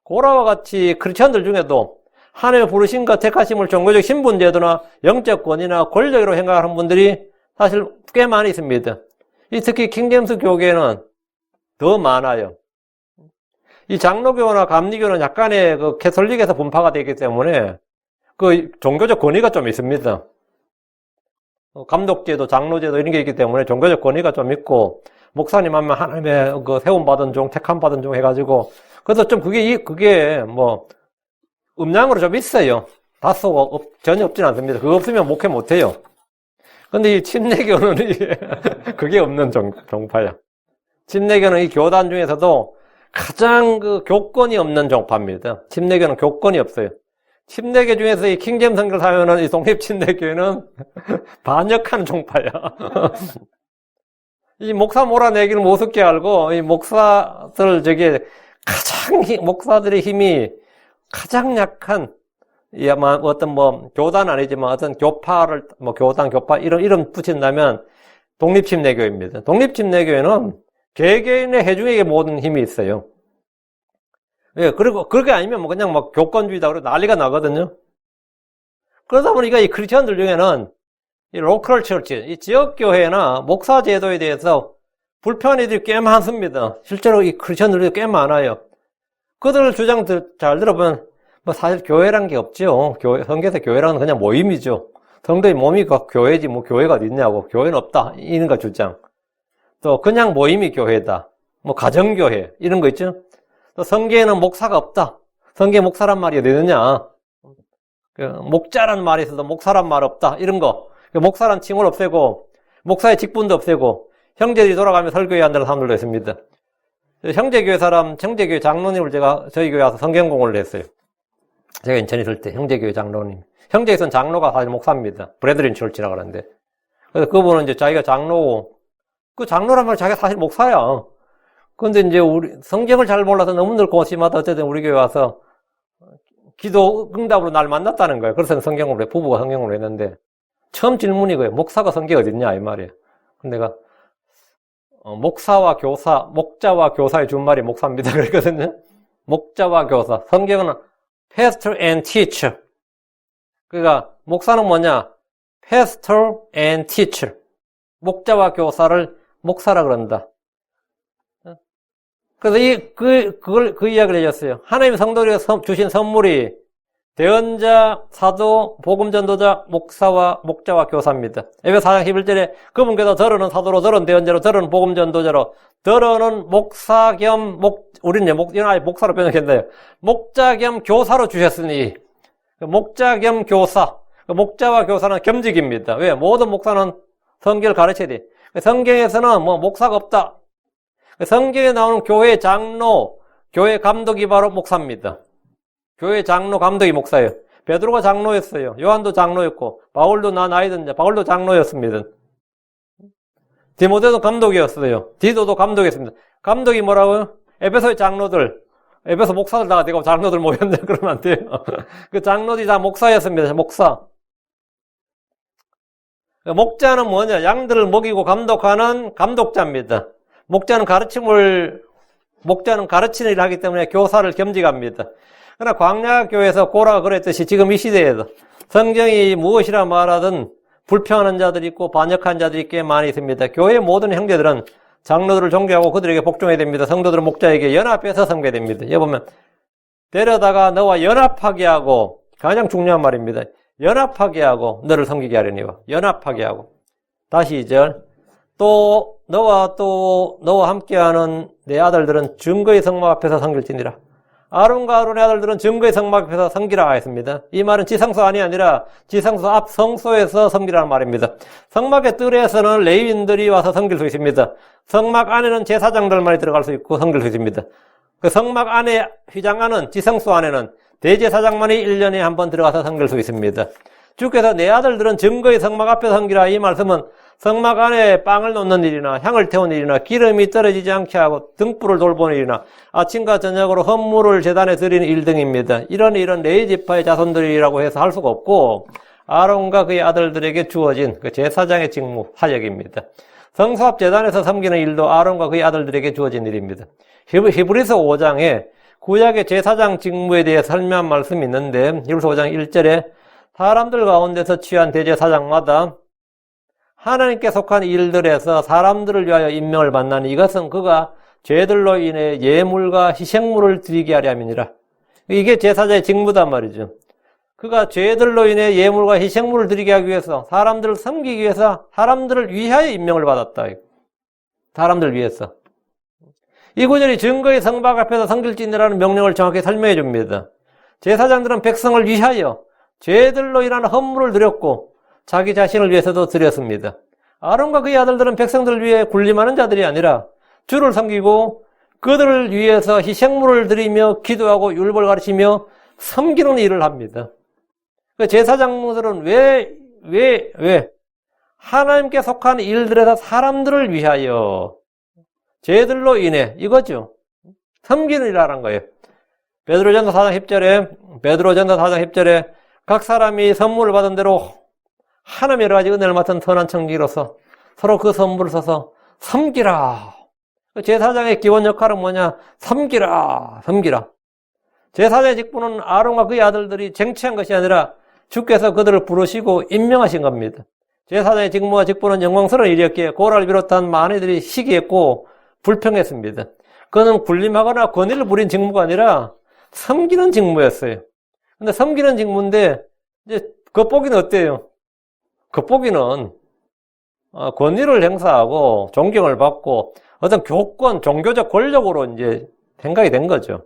고라와 같이 크리스천들 중에도 하나님의 부르심과 택하심을 종교적 신분제도나 영적 권위나 권력으로 생각하는 분들이 사실 꽤 많이 있습니다. 특히 킹제임스 교계는 더 많아요. 이 장로교나 감리교는 약간의 캐톨릭에서 분파가 되기 때문에 종교적 권위가 좀 있습니다. 감독제도, 장로제도 이런 게 있기 때문에 종교적 권위가 좀 있고 목사님 하면 하나님의 세움받은 종, 택함받은 종 해가지고 그래서 좀 그게 음양으로 좀 있어요. 다소가 전혀 없진 않습니다. 그거 없으면 목회 못해요. 근데 이 침례교는 그게 없는 종파야. 침례교는 이 교단 중에서도 가장 교권이 없는 종파입니다. 침례교는 교권이 없어요. 침례교 중에서 이 킹제임스 성경을 사용하는 이 독립침례교회는 반역하는 종파야. 이 목사 몰아내기를 우습게 알고 이 목사들 목사들의 힘이 가장 약한 어떤 교단 아니지만 어떤 교파를 교단 교파 이름 붙인다면 독립침례교회입니다. 독립침례교회는 개개인의 회중에게 모든 힘이 있어요. 예, 그리고 그게 아니면 그냥 교권주의다 그러고 난리가 나거든요. 그러다 보니까 이 크리스천들 중에는 이 로컬 처치, 이 지역교회나 목사 제도에 대해서 불편한 이들이 꽤 많습니다. 실제로 이 크리스천들이 꽤 많아요. 그들 주장 잘 들어보면 사실 교회란 게 없죠. 성경에서 교회란 그냥 모임이죠. 성도의 몸이 교회지 교회가 어디 있냐고. 교회는 없다. 이런 거 주장. 또 그냥 모임이 교회다. 뭐 가정교회 이런 거 있죠. 또 성경에는 목사가 없다. 성경에 목사란 말이 어디 있느냐. 그 목자라는 말이 있어도 목사란 말 없다. 이런 거. 목사란 칭호를 없애고 목사의 직분도 없애고 형제들이 돌아가며 설교해야 한다는 사람들도 있습니다. 형제교회 사람, 형제교회 장로님을 제가 저희 교회 와서 성경 공부를 했어요. 제가 인천에 있을 때 형제교회 장로님. 형제에서는 장로가 사실 목사입니다. 브레드린 철치라고 하는데. 그래서 그분은 이제 자기가 장로고 그 장로란 말 자기가 사실 목사야. 근데 이제 우리 성경을 잘 몰라서 너무 늙고 심하다 어쨌든 우리 교회 와서 기도 응답으로 날 만났다는 거예요. 그래서 성경을 해, 부부가 성경을 했는데 처음 질문이 그거예요. 목사가 성경이 어딨냐 이 말이에요. 근데 내가 목사와 교사, 목자와 교사의 준말이 목사입니다. 그랬거든요. 목자와 교사. 성경은 pastor and teacher. 그러니까 목사는 뭐냐? pastor and teacher. 목자와 교사를 목사라 그런다. 그래서 그 이야기를 해줬어요. 하나님 성도에게 주신 선물이 대언자, 사도, 복음전도자, 목사와 목자와 교사입니다. 에베소 4장 11절에 그분께서 더러는 사도로, 더러는 대언자로, 더러는 복음전도자로, 더러는 목사 겸 우리는 이건 아예 목사로 변형했나요? 목자 겸 교사로 주셨으니, 목자 겸 교사, 목자와 교사는 겸직입니다. 왜? 모든 목사는 성경을 가르쳐야 돼. 성경에서는 뭐 목사가 없다. 성경에 나오는 교회 장로, 교회 감독이 바로 목사입니다. 교회 장로 감독이 목사예요. 베드로가 장로였어요. 요한도 장로였고, 바울도 나이 든 자, 바울도 장로였습니다. 디모데도 감독이었어요. 디도도 감독이었습니다. 감독이 뭐라고요? 에베소의 장로들, 에베소 목사들 다 되고 장로들 모였네. 그러면 안 돼요. 그 장로들이 다 목사였습니다. 목사. 목자는 뭐냐? 양들을 먹이고 감독하는 감독자입니다. 목자는 가르치는 일을 하기 때문에 교사를 겸직합니다. 그러나 광야교회에서 고라가 그랬듯이 지금 이 시대에도 성경이 무엇이라 말하든 불평하는 자들이 있고 반역하는 자들이 꽤 많이 있습니다. 교회의 모든 형제들은 장로들을 존경하고 그들에게 복종해야 됩니다. 성도들은 목자에게 연합해서 섬겨야 됩니다. 여기 보면 데려다가 너와 연합하게 하고 가장 중요한 말입니다. 연합하게 하고 너를 섬기게 하려니와 연합하게 하고 다시 2절 너와 함께하는 내 아들들은 증거의 성막 앞에서 섬길지니라. 아론과 아론의 아들들은 증거의 성막 앞에서 섬기라 했습니다. 이 말은 지성소 안이 아니라 지성소 앞 성소에서 섬기라는 말입니다. 성막의 뜰에서는 레위인들이 와서 섬길 수 있습니다. 성막 안에는 제사장들만이 들어갈 수 있고 섬길 수 있습니다. 그 성막 안에 휘장 안은 지성소 안에는 대제사장만이 1년에 한 번 들어가서 섬길 수 있습니다. 주께서 내 아들들은 증거의 성막 앞에서 섬기라. 이 말씀은 성막 안에 빵을 놓는 일이나 향을 태우는 일이나 기름이 떨어지지 않게 하고 등불을 돌보는 일이나 아침과 저녁으로 헌물을 제단에 드리는 일 등입니다. 이런 일은 레위 지파의 자손들이라고 해서 할 수가 없고 아론과 그의 아들들에게 주어진 그 제사장의 직무, 사역입니다. 성소 앞 제단에서 섬기는 일도 아론과 그의 아들들에게 주어진 일입니다. 히브리서 5장에 구약의 제사장 직무에 대해 설명한 말씀이 있는데 히브리서 5장 1절에 사람들 가운데서 취한 대제사장마다 하나님께 속한 일들에서 사람들을 위하여 임명을 받나니 이것은 그가 죄들로 인해 예물과 희생물을 드리게 하려 함이니라. 이게 제사장의 직무단 말이죠. 그가 죄들로 인해 예물과 희생물을 드리게 하기 위해서 사람들을 섬기기 위해서 사람들을 위하여 임명을 받았다. 사람들을 위해서. 이 구절이 증거의 성막 앞에서 섬길지니라는 명령을 정확히 설명해 줍니다. 제사장들은 백성을 위하여 죄들로 인한 헌물을 드렸고 자기 자신을 위해서도 드렸습니다. 아론과 그의 아들들은 백성들을 위해 군림하는 자들이 아니라 주를 섬기고 그들을 위해서 희생물을 드리며 기도하고 율법을 가르치며 섬기는 일을 합니다. 제사장들은 왜 하나님께 속한 일들에서 사람들을 위하여 죄들로 인해 이거죠. 섬기는 일을 하는 거예요. 베드로전서 4장 10절에 각 사람이 선물을 받은 대로 하나님의 여러 가지 은혜를 맡은 선한 청지기로서 서로 그 선물을 써서 섬기라. 제사장의 기본 역할은 뭐냐? 섬기라. 제사장의 직분은 아론과 그의 아들들이 쟁취한 것이 아니라 주께서 그들을 부르시고 임명하신 겁니다. 제사장의 직무와 직분은 영광스러운 일이었기에 고라를 비롯한 많이들이 시기했고 불평했습니다. 그는 군림하거나 권위를 부린 직무가 아니라 섬기는 직무였어요. 근데 섬기는 직무인데 이제 겉보기는 어때요? 겉보기는 권위를 행사하고 존경을 받고 어떤 교권, 종교적 권력으로 이제 생각이 된 거죠.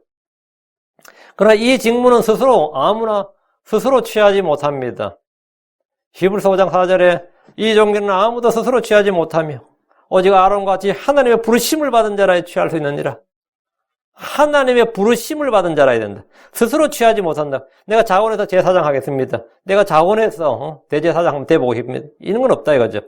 그러나 이 직무는 스스로 아무나 스스로 취하지 못합니다. 히브리서 5장 4절에 이 종교는 아무도 스스로 취하지 못하며 오직 아론과 같이 하나님의 부르심을 받은 자라야 취할 수 있느니라. 하나님의 부르심을 받은 자라야 된다. 스스로 취하지 못한다. 내가 자원해서 제사장 하겠습니다. 내가 자원해서 대제사장 한번 돼보고 싶습니다. 이런 건 없다 이거죠.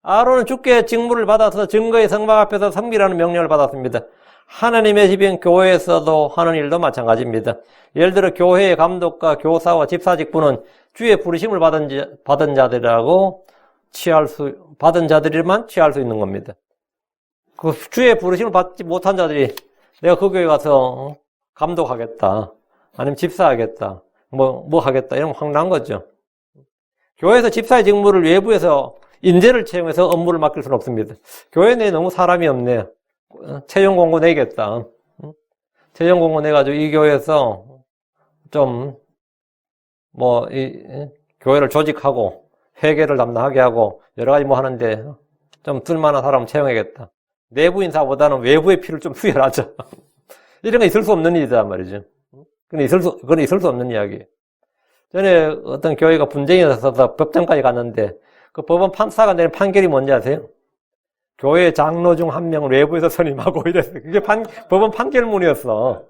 아론은 주께 직무를 받아서 증거의 성막 앞에서 섬기라는 명령을 받았습니다. 하나님의 집인 교회에서도 하는 일도 마찬가지입니다. 예를 들어 교회의 감독과 교사와 집사 직분은 주의 부르심을 받은 자들이라고 받은 자들이만 취할 수 있는 겁니다. 그 주의 부르심을 받지 못한 자들이 내가 그 교회 가서 감독하겠다, 아니면 집사하겠다, 뭐 하겠다, 이런 거 황당한 거죠. 교회에서 집사의 직무를 외부에서 인재를 채용해서 업무를 맡길 수는 없습니다. 교회 내에 너무 사람이 없네. 채용 공고 내겠다. 채용 공고 내가지고 이 교회에서 좀, 교회를 조직하고, 회계를 담당하게 하고, 여러 가지 뭐 하는데, 좀 쓸만한 사람을 채용해야겠다. 내부 인사보다는 외부의 피를 좀 수혈하자. 이런 거 있을 수 없는 일이란 말이죠. 그건 있을 수 없는 이야기. 전에 어떤 교회가 분쟁이 있어서 법정까지 갔는데, 그 법원 판사가 내린 판결이 뭔지 아세요? 교회 장로 중 한 명을 외부에서 선임하고 이랬어요. 그게 법원 판결문이었어.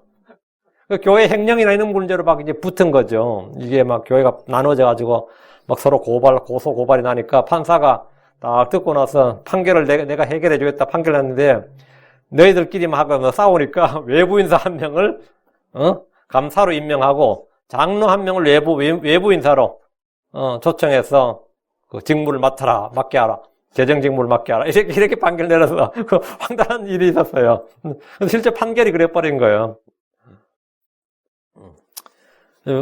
그 교회 횡령이나 이런 문제로 막 이제 붙은 거죠. 이게 막 교회가 나눠져가지고 막 서로 고소 고발이 나니까 판사가 딱 듣고 나서 판결을 내가 해결해 주겠다 판결을 했는데 너희들끼리만 하고 싸우니까 외부 인사 한 명을, 감사로 임명하고 장로 한 명을 외부 인사로, 초청해서 그 직무를 맡게 하라. 재정 직무를 맡게 하라. 이렇게 판결 내려서 그 황당한 일이 있었어요. 실제 판결이 그래버린 거예요.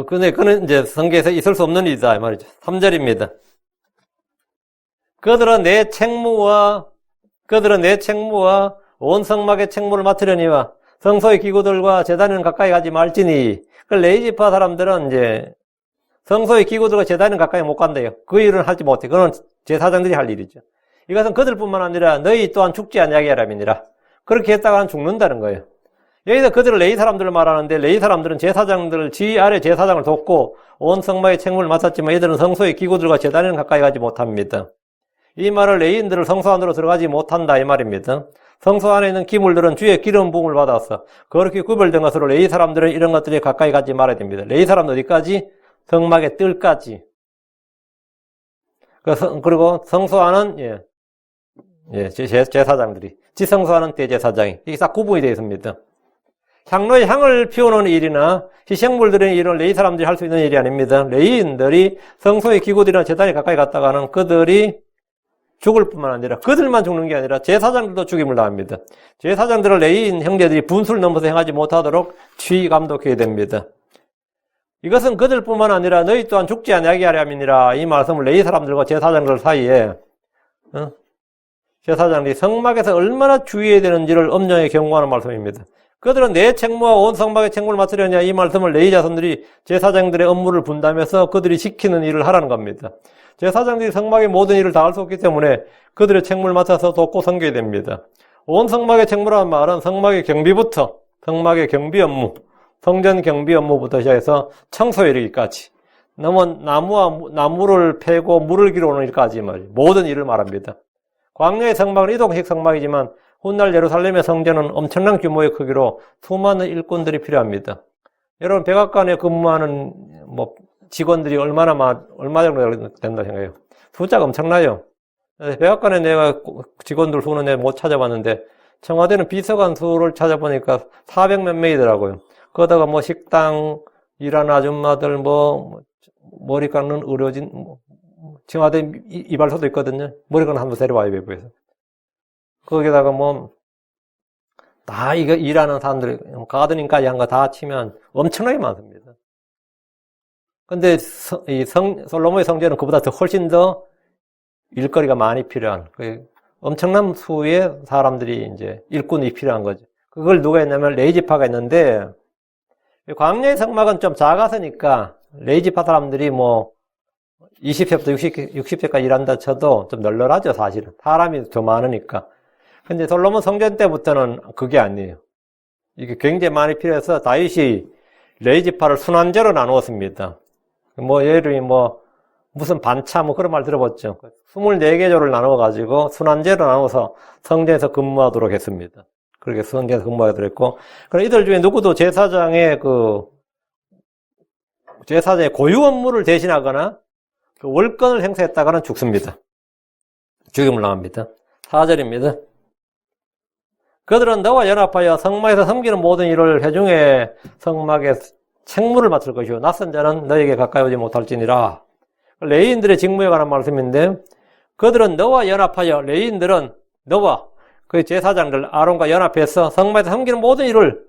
근데 그는 이제 성경에서 있을 수 없는 일이다, 이 말이죠. 3절입니다. 그들은 내 책무와 온 성막의 책무를 맡으려니와 성소의 기구들과 제단에는 가까이 가지 말지니. 그 레위지파 사람들은 이제 성소의 기구들과 제단에는 가까이 못 간대요. 그 일은 하지 못해. 그건 제사장들이 할 일이죠. 이것은 그들뿐만 아니라 너희 또한 죽지 아니하게 하람이니라. 그렇게 했다가는 죽는다는 거예요. 여기서 그들을 레위 사람들을 말하는데 레위 사람들은 제사장들, 지 아래 제사장을 돕고 온 성막의 책무를 맡았지만 이들은 성소의 기구들과 제단에는 가까이 가지 못합니다. 이 말을 레위인들을 성소 안으로 들어가지 못한다 이 말입니다. 성소 안에 있는 기물들은 주의 기름 부음을 받아서 그렇게 구별된 것으로 레위 사람들은 이런 것들이 가까이 가지 말아야 됩니다. 레위 사람들 어디까지? 성막의 뜰까지. 그리고 성소 안은 제사장들이, 지성소 안은 대제사장이, 이게 딱 구분이 되어 있습니다. 향로에 향을 피우는 일이나 희생물들의 일은 레위 사람들이 할 수 있는 일이 아닙니다. 레위인들이 성소의 기구들이나 제단에 가까이 갔다가는 그들이 죽을 뿐만 아니라 그들만 죽는 게 아니라 제사장들도 죽임을 당합니다. 제사장들을 레위인 형제들이 분수를 넘어서 행하지 못하도록 취 감독해야 됩니다. 이것은 그들뿐만 아니라 너희 또한 죽지 아니하게 하려 함이니라. 이 말씀을 레위 사람들과 제사장들 사이에 제사장들이 성막에서 얼마나 주의해야 되는지를 엄정하게 경고하는 말씀입니다. 그들은 내 책무와 온 성막의 책무를 맡으려냐. 이 말씀을 레위 자손들이 제사장들의 업무를 분담해서 그들이 시키는 일을 하라는 겁니다. 제사장들이 성막의 모든 일을 다 할 수 없기 때문에 그들의 책무를 맡아서 돕고 섬겨야 됩니다. 온 성막의 책무라는 말은 성막의 경비부터, 성막의 경비 업무, 성전 경비 업무부터 시작해서 청소에 이르기까지, 나무를 패고 물을 길어오는 일까지 모든 일을 말합니다. 광야의 성막은 이동식 성막이지만 훗날 예루살렘의 성전은 엄청난 규모의 크기로 수많은 일꾼들이 필요합니다. 여러분 백악관에 근무하는 직원들이 얼마 정도 된다 생각해요? 숫자가 엄청나요. 백악관에 내가 직원들 수는 내가 못 찾아봤는데 청와대는 비서관 수를 찾아보니까 400몇 명이더라고요. 거기다가 식당 일하는 아줌마들, 머리 깎는 의료진, 청와대 이발소도 있거든요. 머리 깎는 한번 데려와요, 외부에서. 거기다가 다 이거 일하는 사람들, 가드닝까지 한 거 다 치면 엄청나게 많습니다. 근데 솔로몬의 성전은 그보다 훨씬 더 일거리가 많이 필요한, 엄청난 수의 사람들이 이제 일꾼이 필요한 거죠. 그걸 누가 했냐면 레위지파가 있는데, 광야의 성막은 좀 작아서니까 레위지파 사람들이 20세부터 60세까지 일한다 쳐도 좀 널널하죠, 사실은. 사람이 더 많으니까. 근데 솔로몬 성전 때부터는 그게 아니에요. 이게 굉장히 많이 필요해서 다윗이 레위지파를 순환제로 나누었습니다. 예를 무슨 반차 그런 말 들어봤죠. 24개 조를 나누어가지고 순환제로 나눠서 성전에서 근무하도록 했습니다. 그렇게 성전에서 근무하도록 했고, 그럼 이들 중에 누구도 제사장의 고유 업무를 대신하거나 그 월권을 행사했다가는 죽습니다. 죽임을 당합니다. 4절입니다. 그들은 너와 연합하여 성막에서 섬기는 모든 일을 회중의 성막에 책무를 맡을 것이요 낯선 자는 너에게 가까이 오지 못할지니라. 레위인들의 직무에 관한 말씀인데, 그들은 너와 연합하여, 레위인들은 너와 그 제사장들 아론과 연합해서 성막에서 섬기는 모든 일을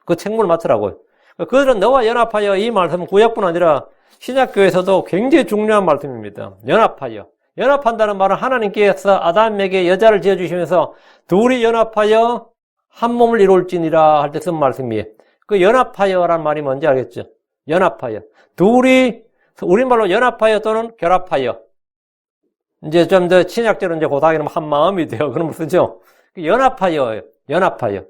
그 책무를 맡으라고요. 그들은 너와 연합하여, 이 말씀은 구약뿐 아니라 신약교에서도 굉장히 중요한 말씀입니다. 연합하여. 연합한다는 말은 하나님께서 아담에게 여자를 지어주시면서 둘이 연합하여 한 몸을 이룰지니라 할 때 쓴 말씀이에요. 그 연합하여라는 말이 뭔지 알겠죠? 연합하여. 둘이, 우리말로 연합하여 또는 결합하여. 이제 좀 더 신약적으로 이제 고사하기는 한 마음이 돼요. 그런 걸 쓰죠? 연합하여예요. 연합하여.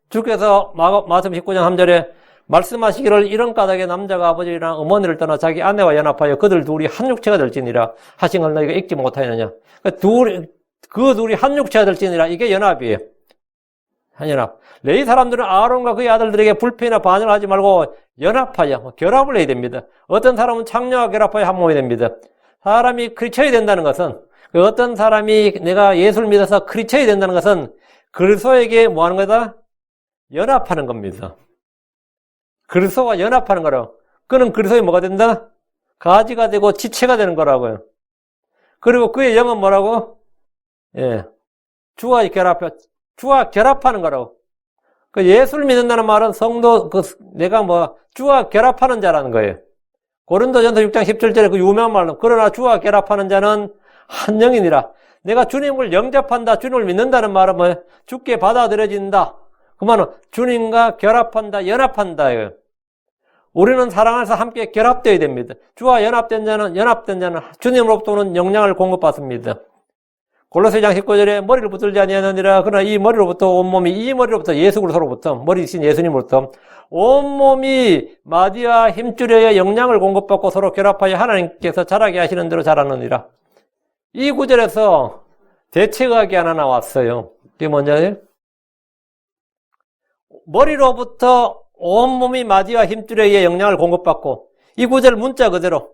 주께서 마태복음 19장 3절에 말씀하시기를 이런 까닭에 남자가 아버지랑 어머니를 떠나 자기 아내와 연합하여 그들 둘이 한 육체가 될지니라 하신 걸 너희가 읽지 못하였느냐. 그 둘이 한 육체가 될지니라. 이게 연합이에요. 한 연합. 레위 사람들은 아론과 그의 아들들에게 불평이나 반역을 하지 말고 연합하여 결합을 해야 됩니다. 어떤 사람은 창녀와 결합하여 한 몸이 됩니다. 사람이 크리스천이 된다는 것은, 어떤 사람이 내가 예수를 믿어서 크리스천이 된다는 것은 그리스도에게 뭐 하는 거다? 연합하는 겁니다. 그리스도와 연합하는 거라고. 그는 그리스도에 뭐가 된다? 가지가 되고 지체가 되는 거라고요. 그리고 그의 영은 뭐라고? 주와 결합하는 거라고. 그 예수를 믿는다는 말은 내가 주와 결합하는 자라는 거예요. 고린도전서 6장 17절에 그 유명한 말로, 그러나 주와 결합하는 자는 한 영이니라. 내가 주님을 영접한다, 주님을 믿는다는 말은 주께 받아들여진다. 그 말은 주님과 결합한다, 연합한다. 우리는 사랑해서 함께 결합되어야 됩니다. 주와 연합된 자는 주님으로부터 오는 영향을 공급받습니다. 골로새장 19절에 머리를 붙들지 아니하느니라. 그러나 이 머리로부터 온몸이, 이 머리로부터 예수 그리스도로부터, 머리이신 예수님으로부터 온몸이 마디와 힘줄에 영향을 공급받고 서로 결합하여 하나님께서 자라게 하시는 대로 자라느니라. 이 구절에서 대체의학이 하나 나왔어요. 그게 뭐냐면 머리로부터 온몸이 마디와 힘줄에 의해 영향을 공급받고, 이 구절 문자 그대로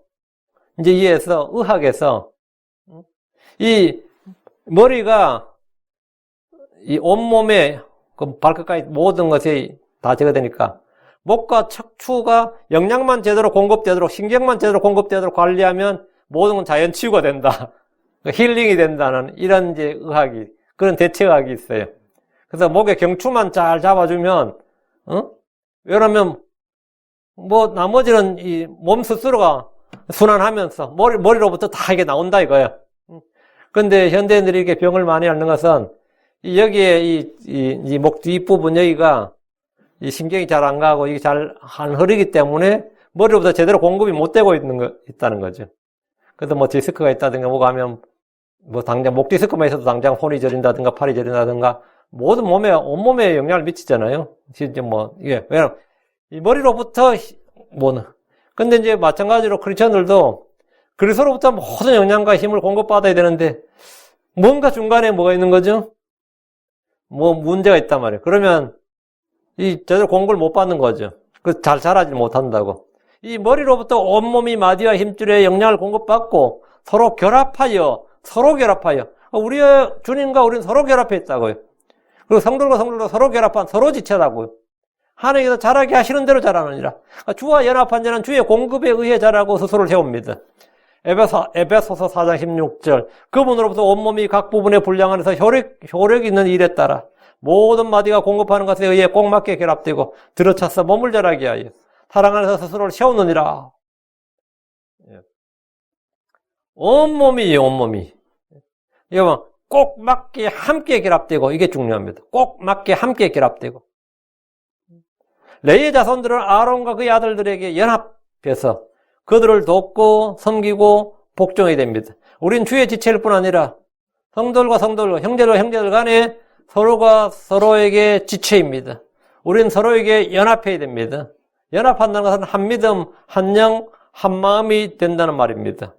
이제 이해해서 의학에서 이 머리가 이 온몸에 그 발끝까지 모든 것이 다 제거되니까 목과 척추가 영양만 제대로 공급되도록, 신경만 제대로 공급되도록 관리하면 모든 건 자연 치유가 된다. 힐링이 된다는 이런 이제 의학이, 그런 대체의학이 있어요. 그래서 목의 경추만 잘 잡아주면, 왜냐면 나머지는 이 몸 스스로가 순환하면서 머리로부터 다 이게 나온다 이거예요. 근데 현대인들이 이렇게 병을 많이 앓는 것은 여기에 이 목 뒷부분 여기가 이 신경이 잘 안 가고 이게 잘 안 흐르기 때문에 머리로부터 제대로 공급이 못 되고 있다는 거죠. 그래서 디스크가 있다든가 뭐가 하면 당장 목 디스크만 있어도 당장 손이 저린다든가 팔이 저린다든가 모든 온몸에 영향을 미치잖아요. 진짜 이게 왜냐면 이 머리로부터 근데 이제 마찬가지로 크리스천들도 그리스도로부터 모든 영향과 힘을 공급받아야 되는데 뭔가 중간에 뭐가 있는 거죠? 문제가 있단 말이에요. 그러면 제대로 공급을 못 받는 거죠. 잘 자라지 못한다고. 이 머리로부터 온몸이 마디와 힘줄에 영향을 공급받고 서로 결합하여 우리의 주님과 우리는 서로 결합해 있다고요. 그리고 성들과 서로 결합한 서로 지체라고요. 하나님께서 자라게 하시는 대로 자라느니라. 주와 연합한 자는 주의 공급에 의해 자라고 스스로를 세웁니다. 에베소서 4장 16절. 그분으로부터 온몸이 각 부분의 분량 안에서 효력 있는 일에 따라 모든 마디가 공급하는 것에 의해 꼭 맞게 결합되고 들어차서 몸을 자라게 하여 사랑 안에서 스스로를 세우느니라. 온몸이에요, 온몸이. 이거 꼭 맞게 함께 결합되고, 이게 중요합니다. 꼭 맞게 함께 결합되고. 레위의 자손들은 아론과 그의 아들들에게 연합해서 그들을 돕고 섬기고 복종해야 됩니다. 우린 주의 지체일 뿐 아니라 성도들과 형제들과 형제들 간에 서로가 서로에게 지체입니다. 우린 서로에게 연합해야 됩니다. 연합한다는 것은 한 믿음, 한 영, 한 마음이 된다는 말입니다.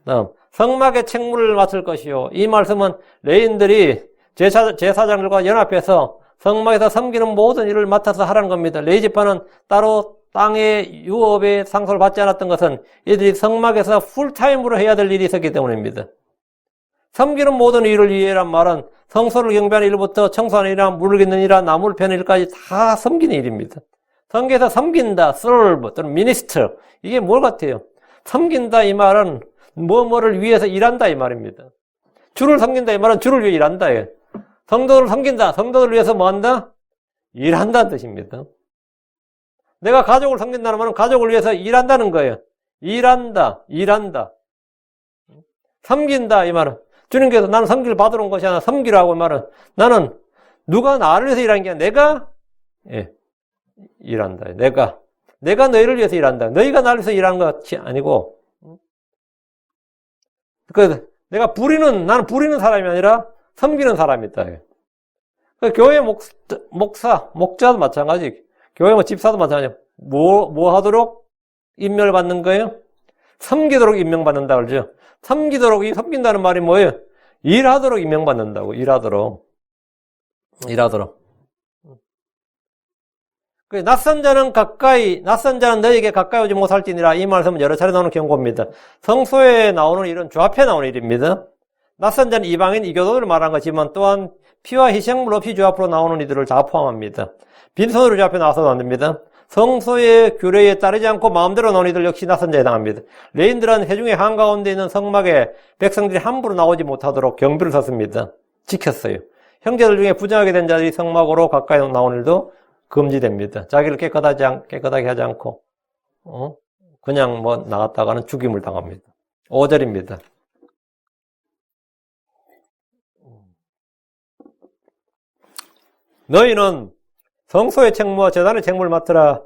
다음, 성막의 책무를 맡을 것이요. 이 말씀은 레인들이 제사장들과 연합해서 성막에서 섬기는 모든 일을 맡아서 하라는 겁니다. 레위 지파는 따로 땅의 유업의 상속을 받지 않았던 것은 이들이 성막에서 풀타임으로 해야 될 일이 있었기 때문입니다. 섬기는 모든 일을 위해란 말은 성소를 경배하는 일부터 청소하는 일이나 물을 깃는 일이나 나무를 패는 일까지 다 섬기는 일입니다. 성경에서 섬긴다, serve 또는 minister, 이게 뭘 같아요? 섬긴다 이 말은 뭐뭐를 위해서 일한다 이 말입니다. 주를 섬긴다 이 말은 주를 위해 일한다예요. 성도를 섬긴다, 성도를 위해서 뭐 한다? 일한다는 뜻입니다. 내가 가족을 섬긴다는 말은 가족을 위해서 일한다는 거예요. 일한다. 섬긴다 이 말은 주님께서 나는 섬기를 받으러 온 것이 아니라 섬기라고 이 말은 나는 누가 나를 위해서 일하는 게 아니라 내가 일한다. 내가 너희를 위해서 일한다. 너희가 나를 위해서 일하는 것이 아니고 그래서 나는 부리는 사람이 아니라 섬기는 사람이다. 교회 목자도 마찬가지. 교회 집사도 마찬가지. 뭐 하도록 임명을 받는 거예요? 섬기도록 임명받는다 그러죠. 섬긴다는 말이 뭐예요? 일하도록 임명받는다고. 일하도록. 낯선 자는 너에게 가까이 오지 못할지니라. 이 말씀은 여러 차례 나오는 경고입니다. 성소에 나오는 일은 주 앞에 나오는 일입니다. 낯선 자는 이방인, 이교도를 말하는 것이지만 또한 피와 희생물 없이 주 앞으로 나오는 이들을 다 포함합니다. 빈손으로 주 앞에 나와서도 안 됩니다. 성소의 규례에 따르지 않고 마음대로 나오는 이들 역시 낯선 자에 해당합니다. 레인들은 회중의 한가운데 있는 성막에 백성들이 함부로 나오지 못하도록 경비를 섰습니다. 지켰어요. 형제들 중에 부정하게 된 자들이 성막으로 가까이 나오는 일도 금지됩니다. 자기를 깨끗하게 하지 않고 그냥 나갔다가는 죽임을 당합니다. 5절입니다. 너희는 성소의 책무와 제단의 책무를 맡으라.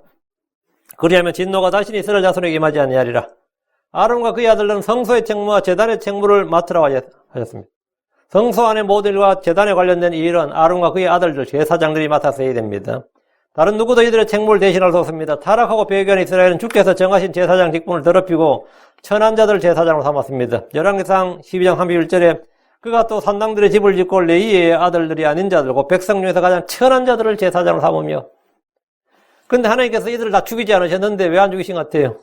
그리하면 진노가 다시는 이스라엘 자손에게 임하지 아니하리라. 아론과 그의 아들들은 성소의 책무와 제단의 책무를 맡으라고 하셨습니다. 성소 안의 모든 일과 제단에 관련된 이 일은 아론과 그의 아들들 제사장들이 맡아서 해야 됩니다. 다른 누구도 이들의 책무를 대신할 수 없습니다. 타락하고 배교한 이스라엘은 주께서 정하신 제사장 직분을 더럽히고 천한 자들 제사장으로 삼았습니다. 열왕기상 12장 31절에 그가 또 산당들의 집을 짓고 레위의 아들들이 아닌 자들과 백성 중에서 가장 천한 자들을 제사장으로 삼으며 그런데 하나님께서 이들을 다 죽이지 않으셨는데 왜 안 죽이신 것 같아요?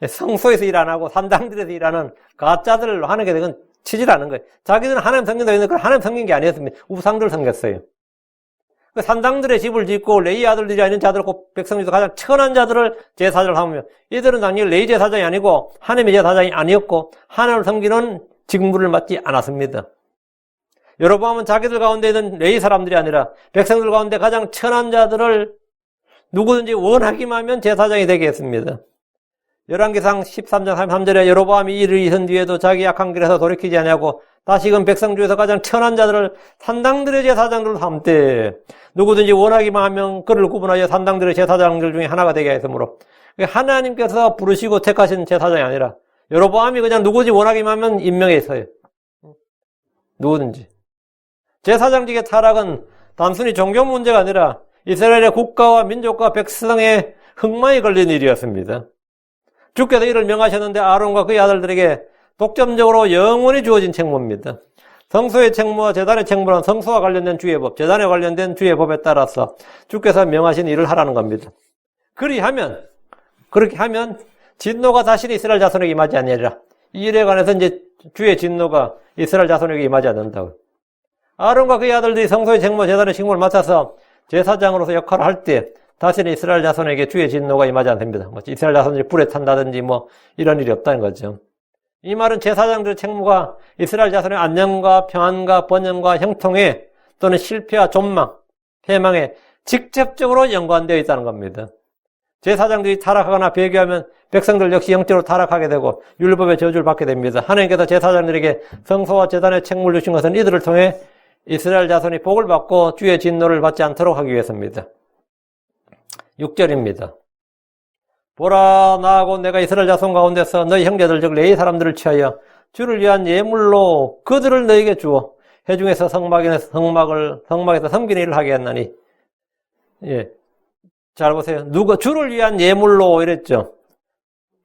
성소에서 일 안 하고 산당들에서 일하는 가짜들을 하나님께서 이건 치질 않은 거예요. 자기들은 하나님 섬긴다고 했는데 그걸 하나님 섬긴 게 아니었습니다. 우상들을 섬겼어요. 산당들의 집을 짓고 레위 아들들이 아닌 자들과 백성 중에서 가장 천한 자들을 제사장으로 삼으며 이들은 당연히 레위 제사장이 아니고 하나님의 제사장이 아니었고 하나님을 섬기는 직무를 맡지 않았습니다. 여로보암은 자기들 가운데 있는 레위 사람들이 아니라 백성들 가운데 가장 천한 자들을 누구든지 원하기만 하면 제사장이 되게 했습니다. 열왕기상 13장 33절에 여로보암이 이 일을 이은 뒤에도 자기 악한 길에서 돌이키지 아니하고 다시금 백성 중에서 가장 천한 자들을 산당들의 제사장들로 삼되 누구든지 원하기만 하면 그를 구분하여 산당들의 제사장들 중에 하나가 되게 했으므로 하나님께서 부르시고 택하신 제사장이 아니라 여로보암이 그냥 누구든지 원하기만 하면 임명했어요. 누구든지. 제사장직의 타락은 단순히 종교 문제가 아니라 이스라엘의 국가와 민족과 백성의 흥망이 걸린 일이었습니다. 주께서 이를 명하셨는데 아론과 그의 아들들에게 독점적으로 영원히 주어진 책무입니다. 성소의 책무와 제단의 책무는 성소와 관련된 주의 법, 제단에 관련된 주의 법에 따라서 주께서 명하신 일을 하라는 겁니다. 그렇게 하면 진노가 다시는 이스라엘 자손에게 임하지 아니하리라. 이 일에 관해서 이제 주의 진노가 이스라엘 자손에게 임하지 않는다고. 아론과 그의 아들들이 성소의 책무와 제단의 책무를 맡아서 제사장으로서 역할을 할 때 다시는 이스라엘 자손에게 주의 진노가 임하지 않습니다. 이스라엘 자손들이 불에 탄다든지 이런 일이 없다는 거죠. 이 말은 제사장들의 책무가 이스라엘 자손의 안녕과 평안과 번영과 형통에 또는 실패와 존망, 패망에 직접적으로 연관되어 있다는 겁니다. 제사장들이 타락하거나 배교하면 백성들 역시 영적으로 타락하게 되고 율법의 저주를 받게 됩니다. 하나님께서 제사장들에게 성소와 제단의 책무를 주신 것은 이들을 통해 이스라엘 자손이 복을 받고 주의 진노를 받지 않도록 하기 위해서입니다. 6절입니다. 보라, 나하고 내가 이스라엘 자손 가운데서 너희 형제들 즉 레위 사람들을 취하여 주를 위한 예물로 그들을 너희에게 주어 회중에서 성막에서 섬기는 일을 하게 했나니. 예. 잘 보세요. 주를 위한 예물로 이랬죠.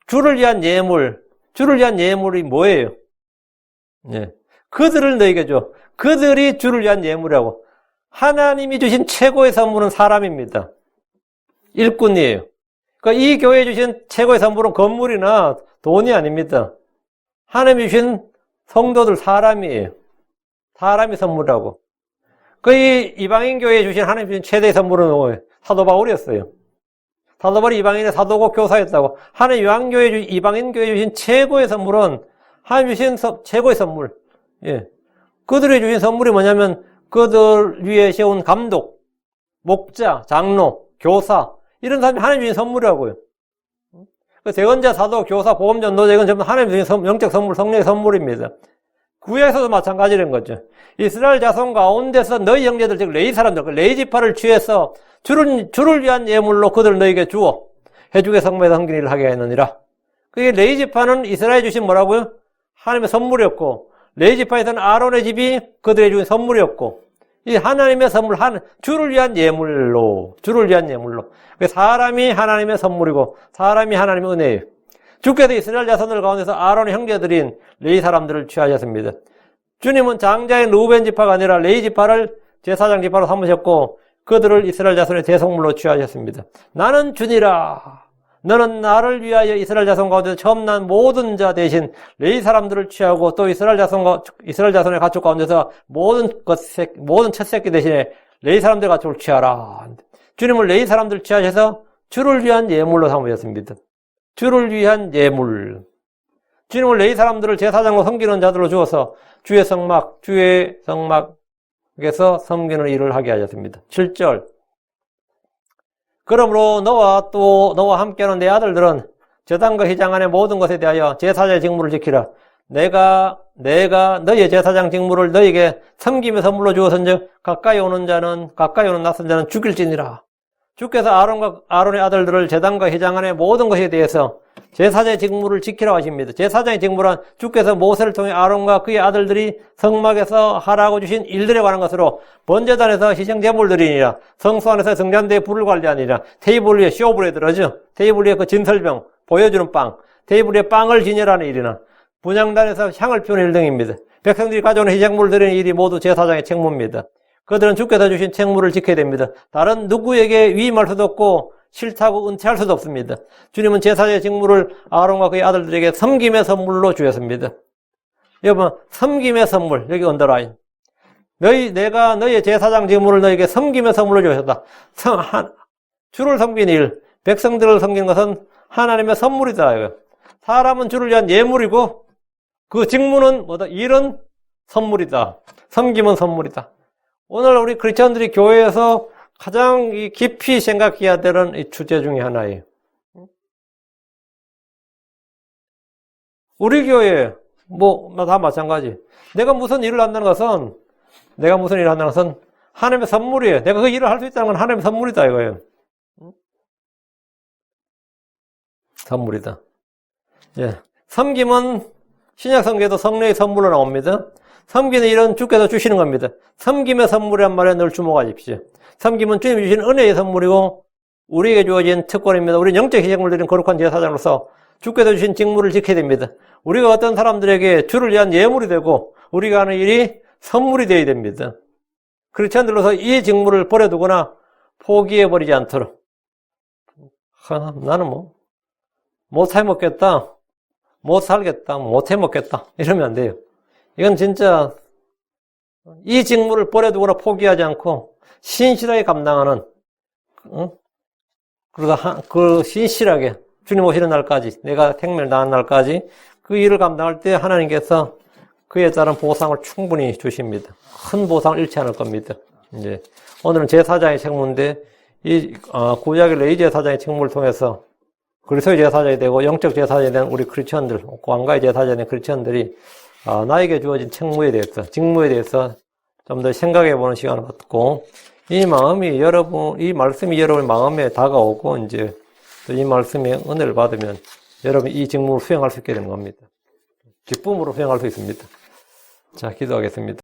주를 위한 예물이 뭐예요? 예. 그들을 너희에게 줘. 그들이 주를 위한 예물이라고. 하나님이 주신 최고의 선물은 사람입니다. 일꾼이에요. 그러니까 이 교회에 주신 최고의 선물은 건물이나 돈이 아닙니다. 하나님이 주신 성도들 사람이에요. 사람이 선물이라고. 이 이방인 교회에 주신 하나님이 주신 최대의 선물은 뭐예요? 사도 바울이었어요. 사도 바울이 이방인의 사도고 교사였다고. 하나님 이방인 교회에 주신 최고의 선물은 하나님 주신 최고의 선물. 예. 그들이 주신 선물이 뭐냐면 그들 위에 세운 감독, 목자, 장로, 교사 이런 사람이 하나님 주신 선물이라고요. 대언자, 사도, 교사, 보험, 전도자 이건 전부 하나님 주신 영적 선물, 성령의 선물입니다. 구약에서도 마찬가지라는 거죠. 이스라엘 자손 가운데서 너희 형제들 즉 레위 사람들, 레위 지파를 취해서 주를 위한 예물로 그들을 너희에게 주어 회중의 성막에서 섬기는 일을 하게 하였느니라. 그게 레위 지파는 이스라엘 주신 뭐라고요? 하나님의 선물이었고 레위 지파에서는 아론의 집이 그들에게 주신 선물이었고 이 하나님의 선물, 주를 위한 예물로. 사람이 하나님의 선물이고 사람이 하나님의 은혜예요. 주께서 이스라엘 자손들 가운데서 아론의 형제들인 레위 사람들을 취하셨습니다. 주님은 장자인 루벤 지파가 아니라 레위 지파를 제사장 지파로 삼으셨고 그들을 이스라엘 자손의 대성물로 취하셨습니다. 나는 주니라. 너는 나를 위하여 이스라엘 자손 가운데서 처음 난 모든 자 대신 레위 사람들을 취하고 또 이스라엘 자손의 가축 가운데서 모든 첫 새끼 대신에 레위 사람들의 가축을 취하라. 주님은 레위 사람들을 취하셔서 주를 위한 예물로 삼으셨습니다. 주를 위한 예물. 주님은 레위 사람들을 제사장으로 섬기는 자들로 주어서 주의 성막에서 섬기는 일을 하게 하셨습니다. 7절. 그러므로 너와 함께하는 내 아들들은 제단과 회장 안의 모든 것에 대하여 제사장의 직무를 지키라. 내가 너희의 제사장 직무를 너희에게 섬김의 선물로 주었은즉 가까이 오는 낯선 자는 죽일지니라. 주께서 아론의 아들들을 제단과 회장 안의 모든 것에 대해서 제사장의 직무를 지키라고 하십니다. 제사장의 직무란 주께서 모세를 통해 아론과 그의 아들들이 성막에서 하라고 주신 일들에 관한 것으로 번제단에서 희생제물들이니라. 성소 안에서 성전대의 불을 관리하니라. 테이블 위에 쇼브레드라죠. 테이블 위에 그 진설병 보여주는 빵, 테이블 위에 빵을 진열하는 일이나 분향단에서 향을 피우는 일 등입니다. 백성들이 가져오는 희생물을 드리는 일이 모두 제사장의 책무입니다. 그들은 주께서 주신 책무를 지켜야 됩니다. 다른 누구에게 위임할 수도 없고 싫다고 은퇴할 수도 없습니다. 주님은 제사장의 직무를 아론과 그의 아들들에게 섬김의 선물로 주셨습니다. 여러분, 섬김의 선물, 여기 언더라인. 내가 너희의 제사장 직무를 너희에게 섬김의 선물로 주셨다. 주를 섬기는 일, 백성들을 섬기는 것은 하나님의 선물이다. 사람은 주를 위한 예물이고 그 직무는 뭐다? 일은 선물이다. 섬김은 선물이다. 오늘 우리 크리스천들이 교회에서 가장 깊이 생각해야 되는 이 주제 중에 하나예요. 우리 교회, 다 마찬가지. 내가 무슨 일을 한다는 것은 하나님의 선물이에요. 내가 그 일을 할 수 있다는 건 하나님의 선물이다, 이거예요. 선물이다. 예. 섬김은 신약 성경에도 성령의 선물로 나옵니다. 섬기는 일은 주께서 주시는 겁니다. 섬김의 선물이란 말에 늘 주목하십시오. 섬김은 주님이 주신 은혜의 선물이고 우리에게 주어진 특권입니다. 우리는 영적 희생을 드린 거룩한 제사장으로서 주께서 주신 직무를 지켜야 됩니다. 우리가 어떤 사람들에게 주를 위한 예물이 되고 우리가 하는 일이 선물이 되어야 됩니다. 크리스천들로서 이 직무를 버려두거나 포기해버리지 않도록 나는 못 해먹겠다, 못 살겠다, 못 해먹겠다 이러면 안 돼요. 이건 진짜 이 직무를 버려두거나 포기하지 않고 신실하게 감당하는, 그러다 신실하게 주님 오시는 날까지, 내가 생명을 다하는 날까지 그 일을 감당할 때 하나님께서 그에 따른 보상을 충분히 주십니다. 큰 보상을 잃지 않을 겁니다. 이제 오늘은 제사장의 책무인데 구약의 레위 제사장의 책무를 통해서 그리스도의 제사장이 되고 영적 제사장이 된 우리 크리스천들, 왕가의 제사장이 된 크리스천들이 나에게 주어진 책무에 대해서, 직무에 대해서 좀 더 생각해보는 시간을 갖고 이 말씀이 여러분 마음에 다가오고 이제 또 이 말씀에 은혜를 받으면 여러분 이 직무를 수행할 수 있게 되는 겁니다. 기쁨으로 수행할 수 있습니다. 자, 기도하겠습니다.